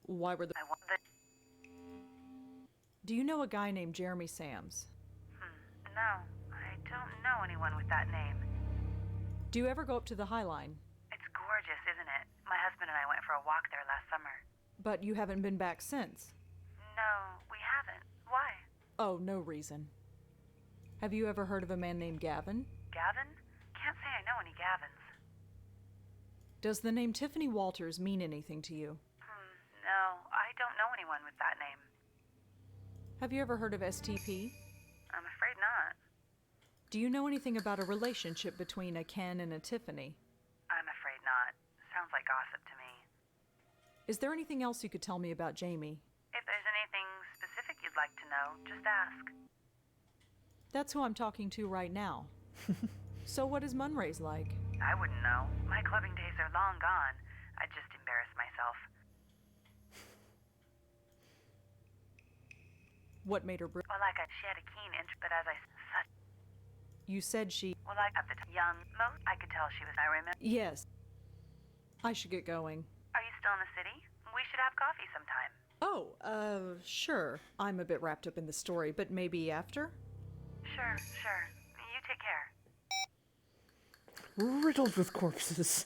Why were the... Do you know a guy named Jeremy Sams? No, I don't know anyone with that name. Do you ever go up to the High Line? It's gorgeous, isn't it? My husband and I went for a walk there last summer. But you haven't been back since. No, we haven't. Why? Oh, no reason. Have you ever heard of a man named Gavin? Gavin? Can't say I know any Gavins. Does the name Tiffany Walters mean anything to you? No, I don't know anyone with that name. Have you ever heard of STP? I'm afraid not. Do you know anything about a relationship between a Ken and a Tiffany? I'm afraid not. Sounds like gossip to me. Is there anything else you could tell me about Jamie? If there's anything specific you'd like to know, just ask. That's who I'm talking to right now. So what is Munray's like? I wouldn't know. My clubbing days are long gone. I'd just embarrass myself. What made her Well, she had a keen interest, but as such... You said she... Well, at the young, most I could tell she was... I remember... Yes. I should get going. Are you still in the city? We should have coffee sometime. Oh, sure. I'm a bit wrapped up in the story, but maybe after? Sure. You take care. Riddled with corpses.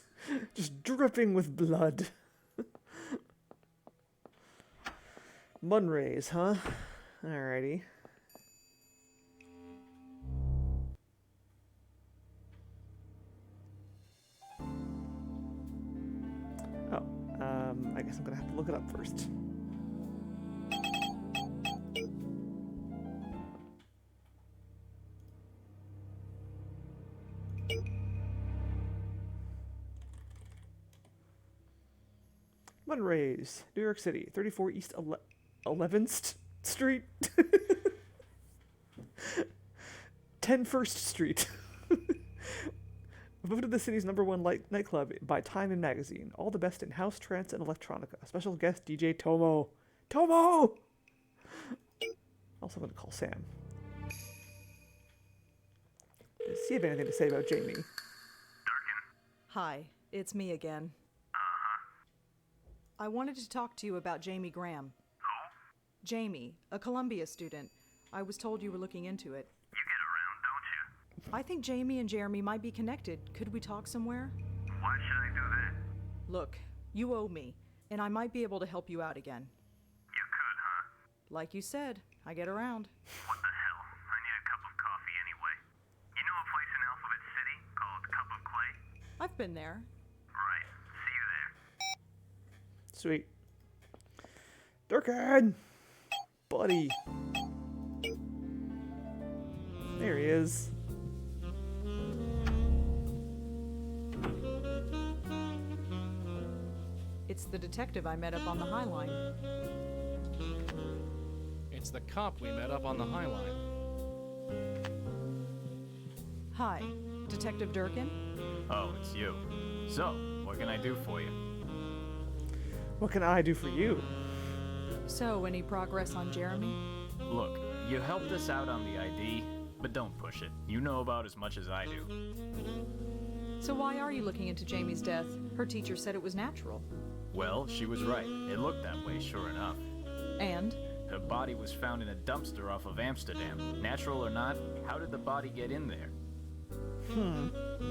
Just dripping with blood. Munray's, huh? Alrighty. Oh, I guess I'm gonna have to look it up first. Munray's, New York City, 34 East 11th Street. 10 First Street. Voted the city's #1 nightclub by Time and Magazine. All the best in house, trance, and electronica. Special guest DJ Tomo. Tomo! Also going to call Sam. Does he have anything to say about Jamie? Durkin. Hi, it's me again. I wanted to talk to you about Jamie Graham. Who? Jamie, a Columbia student. I was told you were looking into it. You get around, don't you? I think Jamie and Jeremy might be connected. Could we talk somewhere? Why should I do that? Look, you owe me, and I might be able to help you out again. You could, huh? Like you said, I get around. What the hell? I need a cup of coffee anyway. You know a place in Alphabet City called Cup of Clay? I've been there. Right. See you there. Sweet. Durkin! Buddy. There he is. It's the detective I met up on the High Line. It's the cop we met up on the High Line. Hi, Detective Durkin? Oh, it's you. So, what can I do for you? What can I do for you? So, any progress on Jeremy? Look, you helped us out on the ID, but don't push it. You know about as much as I do. So why are you looking into Jamie's death? Her teacher said it was natural. Well, she was right. It looked that way, sure enough. And? Her body was found in a dumpster off of Amsterdam. Natural or not, how did the body get in there?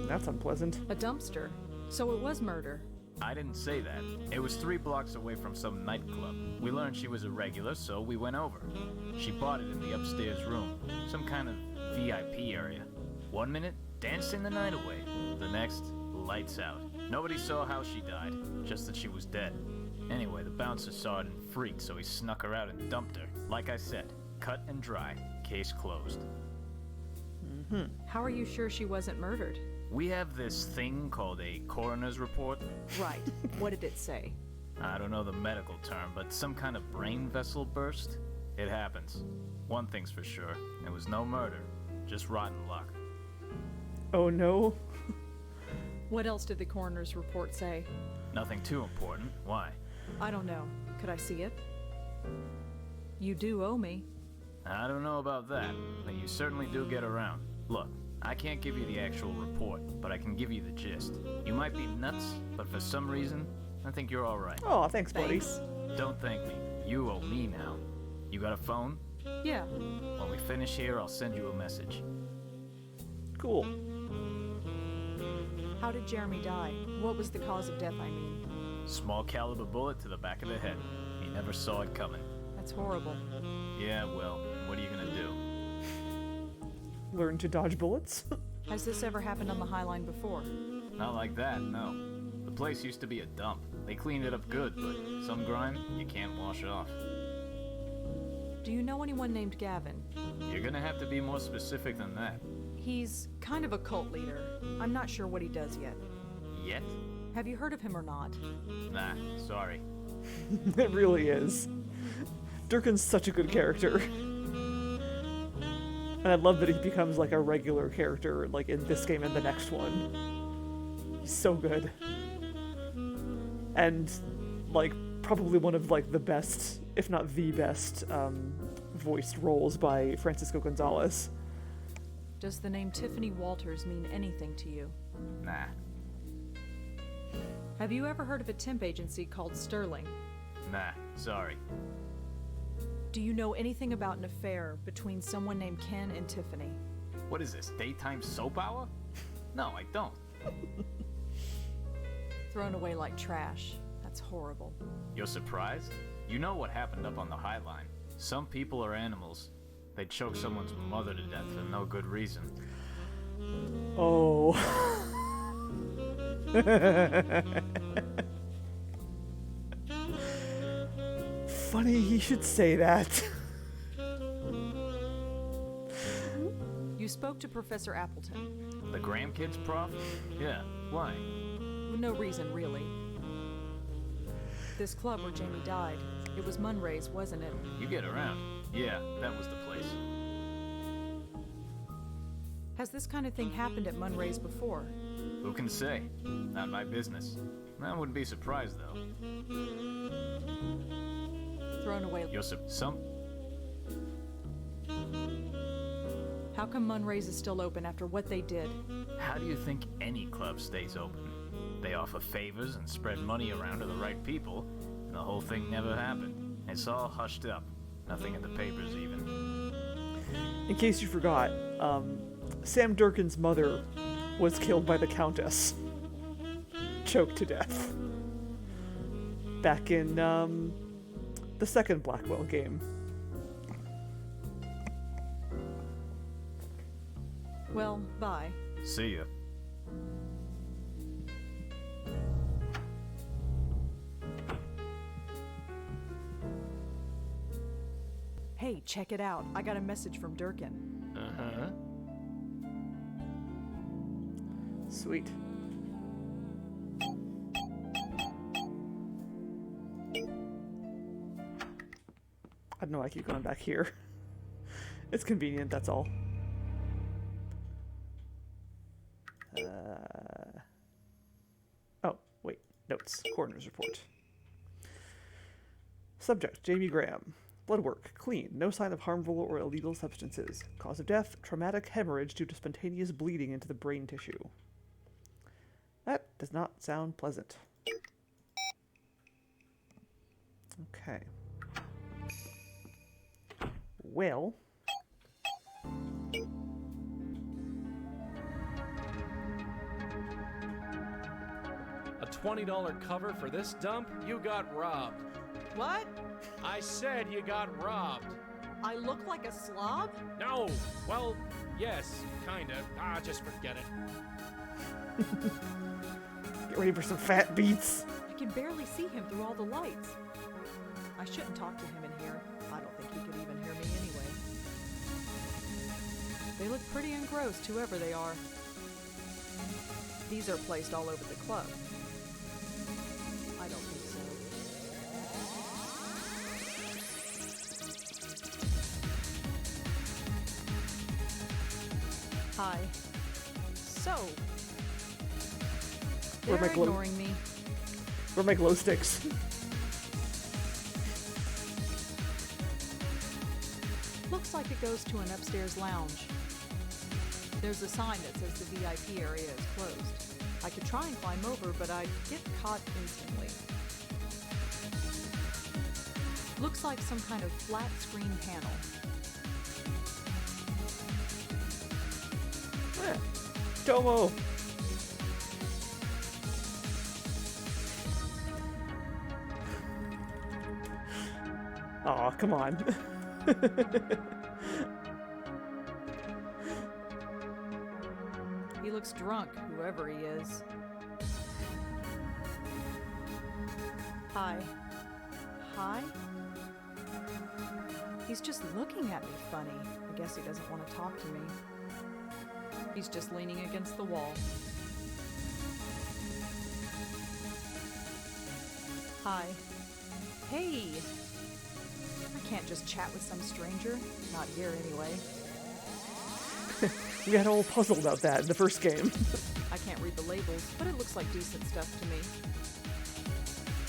That's unpleasant. A dumpster. So it was murder. I didn't say that. It was 3 blocks away from some nightclub. We learned she was a regular, so we went over. She bought it in the upstairs room. Some kind of VIP area. 1 minute, dancing the night away. The next, lights out. Nobody saw how she died, just that she was dead. Anyway, the bouncer saw it and freaked, so he snuck her out and dumped her. Like I said, cut and dry. Case closed. How are you sure she wasn't murdered? We have this thing called a coroner's report. Right. What did it say? I don't know the medical term, but some kind of brain vessel burst? It happens. One thing's for sure, it was no murder, just rotten luck. Oh no. What else did the coroner's report say? Nothing too important. Why? I don't know. Could I see it? You do owe me. I don't know about that, but you certainly do get around. Look, I can't give you the actual report, but I can give you the gist. You might be nuts, but for some reason, I think you're alright. Oh, thanks, buddy. Thanks. Don't thank me. You owe me now. You got a phone? Yeah. When we finish here, I'll send you a message. Cool. How did Jeremy die? What was the cause of death, I mean? Small caliber bullet to the back of the head. He never saw it coming. That's horrible. Yeah, well, what are you gonna do? Learn to dodge bullets? Has this ever happened on the High Line before? Not like that, no. The place used to be a dump. They cleaned it up good, but some grime, you can't wash off. Do you know anyone named Gavin? You're gonna have to be more specific than that. He's kind of a cult leader. I'm not sure what he does yet. Yet? Have you heard of him or not? Nah, sorry. It really is. Durkin's such a good character. And I love that he becomes like a regular character, like in this game and the next one. He's so good. And like probably one of like the best, if not the best, voiced roles by Francisco Gonzalez. Does the name Tiffany Walters mean anything to you? Nah. Have you ever heard of a temp agency called Sterling? Nah, sorry. Do you know anything about an affair between someone named Ken and Tiffany? What is this, daytime soap hour? No, I don't. Thrown away like trash. That's horrible. You're surprised? You know what happened up on the High Line. Some people are animals. They choke someone's mother to death for no good reason. Oh. Funny he should say that. You spoke to Professor Appleton. The Graham Kids prof? Yeah, why? No reason, really. This club where Jamie died, it was Munray's, wasn't it? You get around. Yeah, that was the place. Has this kind of thing happened at Munray's before? Who can say? Not my business. I wouldn't be surprised, though. Thrown away. You're some... How come Munray's is still open after what they did? How do you think any club stays open? They offer favors and spread money around to the right people, and the whole thing never happened. It's all hushed up. Nothing in the papers, even. In case you forgot, Sam Durkin's mother was killed by the Countess. Choked to death. Back in, the second Blackwell game. Well, bye. See ya. Hey, check it out. I got a message from Durkin. Uh-huh. Sweet. I don't know, I keep going back here. It's convenient, that's all. Oh, wait. Notes. Coroner's report. Subject, Jamie Graham. Blood work, clean. No sign of harmful or illegal substances. Cause of death, traumatic hemorrhage due to spontaneous bleeding into the brain tissue. That does not sound pleasant. Okay. Well... A $20 cover for this dump? You got robbed. What? I said you got robbed. I look like a slob? No. Well, yes, kinda. Just forget it. Get ready for some fat beats. I can barely see him through all the lights. I shouldn't talk to him in here. I don't think he could even hear me anyway. They look pretty engrossed, whoever they are. These are placed all over the club. I don't think so. Hi. So, Where they're my glow- ignoring me. Where are my glow sticks? Looks like it goes to an upstairs lounge. There's a sign that says the VIP area is closed. I could try and climb over, but I'd get caught instantly. Looks like some kind of flat screen panel. Tomo! Aw, come on. He looks drunk, whoever he is. Hi. Hi? He's just looking at me funny. I guess he doesn't want to talk to me. He's just leaning against the wall. Hi. Hey! I can't just chat with some stranger. Not here, anyway. We had a whole puzzle about that in the first game. I can't read the labels, but it looks like decent stuff to me.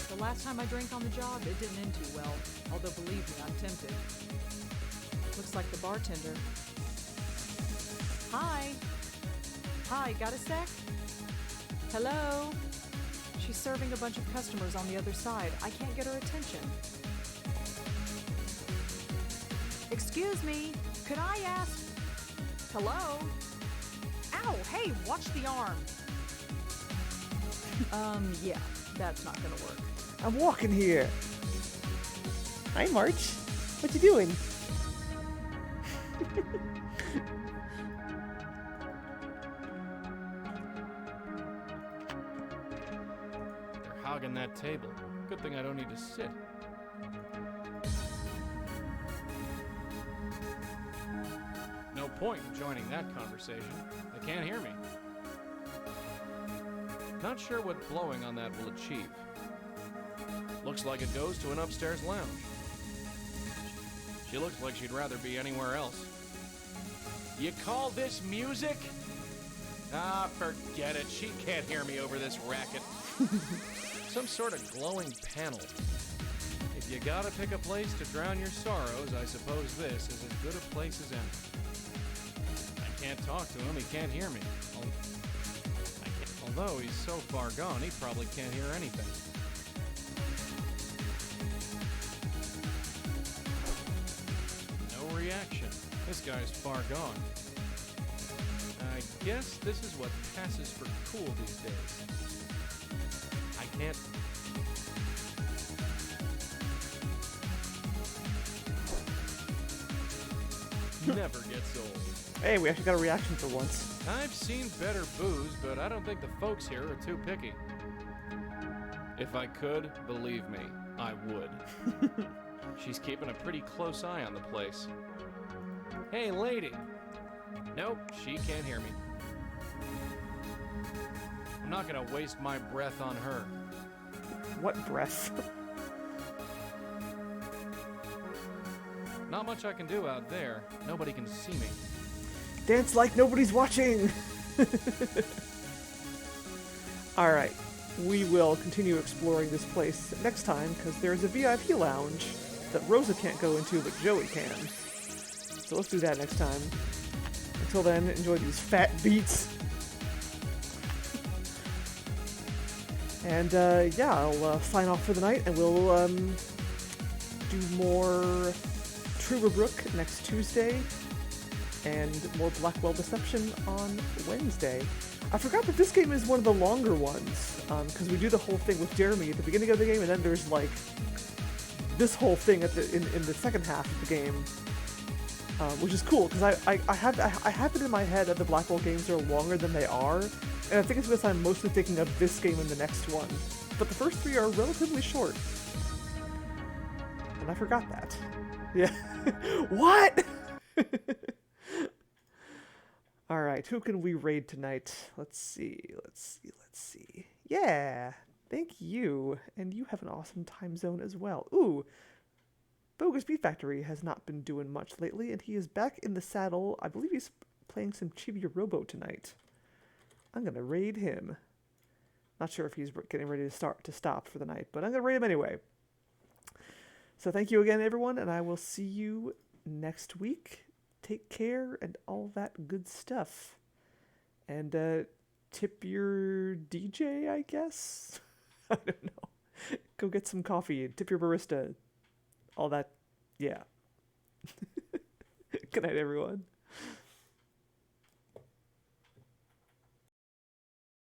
The last time I drank on the job, it didn't end too well. Although, believe me, I'm tempted. Looks like the bartender. Hi! Hi, got a sec? Hello? She's serving a bunch of customers on the other side. I can't get her attention. Excuse me, could I ask... Hello? Ow, hey, watch the arm. Yeah, that's not gonna work. I'm walking here. Hi, March. What you doing? They're hogging that table. Good thing I don't need to sit. No point in joining that conversation. They can't hear me. Not sure what blowing on that will achieve. Looks like it goes to an upstairs lounge. She looks like she'd rather be anywhere else. You call this music? Forget it. She can't hear me over this racket. Some sort of glowing panel. If you gotta pick a place to drown your sorrows, I suppose this is as good a place as any. I can't talk to him, he can't hear me. Although he's so far gone, he probably can't hear anything. No reaction. This guy's far gone. I guess this is what passes for cool these days. I can't... Never gets old. Hey, we actually got a reaction for once. I've seen better booze, but I don't think the folks here are too picky. If I could, believe me, I would. She's keeping a pretty close eye on the place. Hey, lady. Nope, she can't hear me. I'm not gonna waste my breath on her. What breath? Not much I can do out there. Nobody can see me. Dance like nobody's watching! Alright, we will continue exploring this place next time, because there's a VIP lounge that Rosa can't go into, but Joey can. So let's do that next time. Until then, enjoy these fat beats. And yeah, I'll sign off for the night, and we'll do more Truberbrook next Tuesday, and more Blackwell Deception on Wednesday. I forgot that this game is one of the longer ones, because we do the whole thing with Jeremy at the beginning of the game, and then there's like this whole thing at the in the second half of the game, which is cool because I have it in my head that the Blackwell games are longer than they are, and I think it's because I'm mostly thinking of this game and the next one. But the first three are relatively short, and I forgot that. Yeah. What? All right, who can we raid tonight? Let's see. Yeah, thank you. And you have an awesome time zone as well. Ooh, Bogus Beat Factory has not been doing much lately, and he is back in the saddle. I believe he's playing some Chibi Robo tonight. I'm going to raid him. Not sure if he's getting ready to stop for the night, but I'm going to raid him anyway. So thank you again, everyone, and I will see you next week. Take care and all that good stuff. And tip your DJ, I guess? I don't know. Go get some coffee and tip your barista. All that. Yeah. Good night, everyone.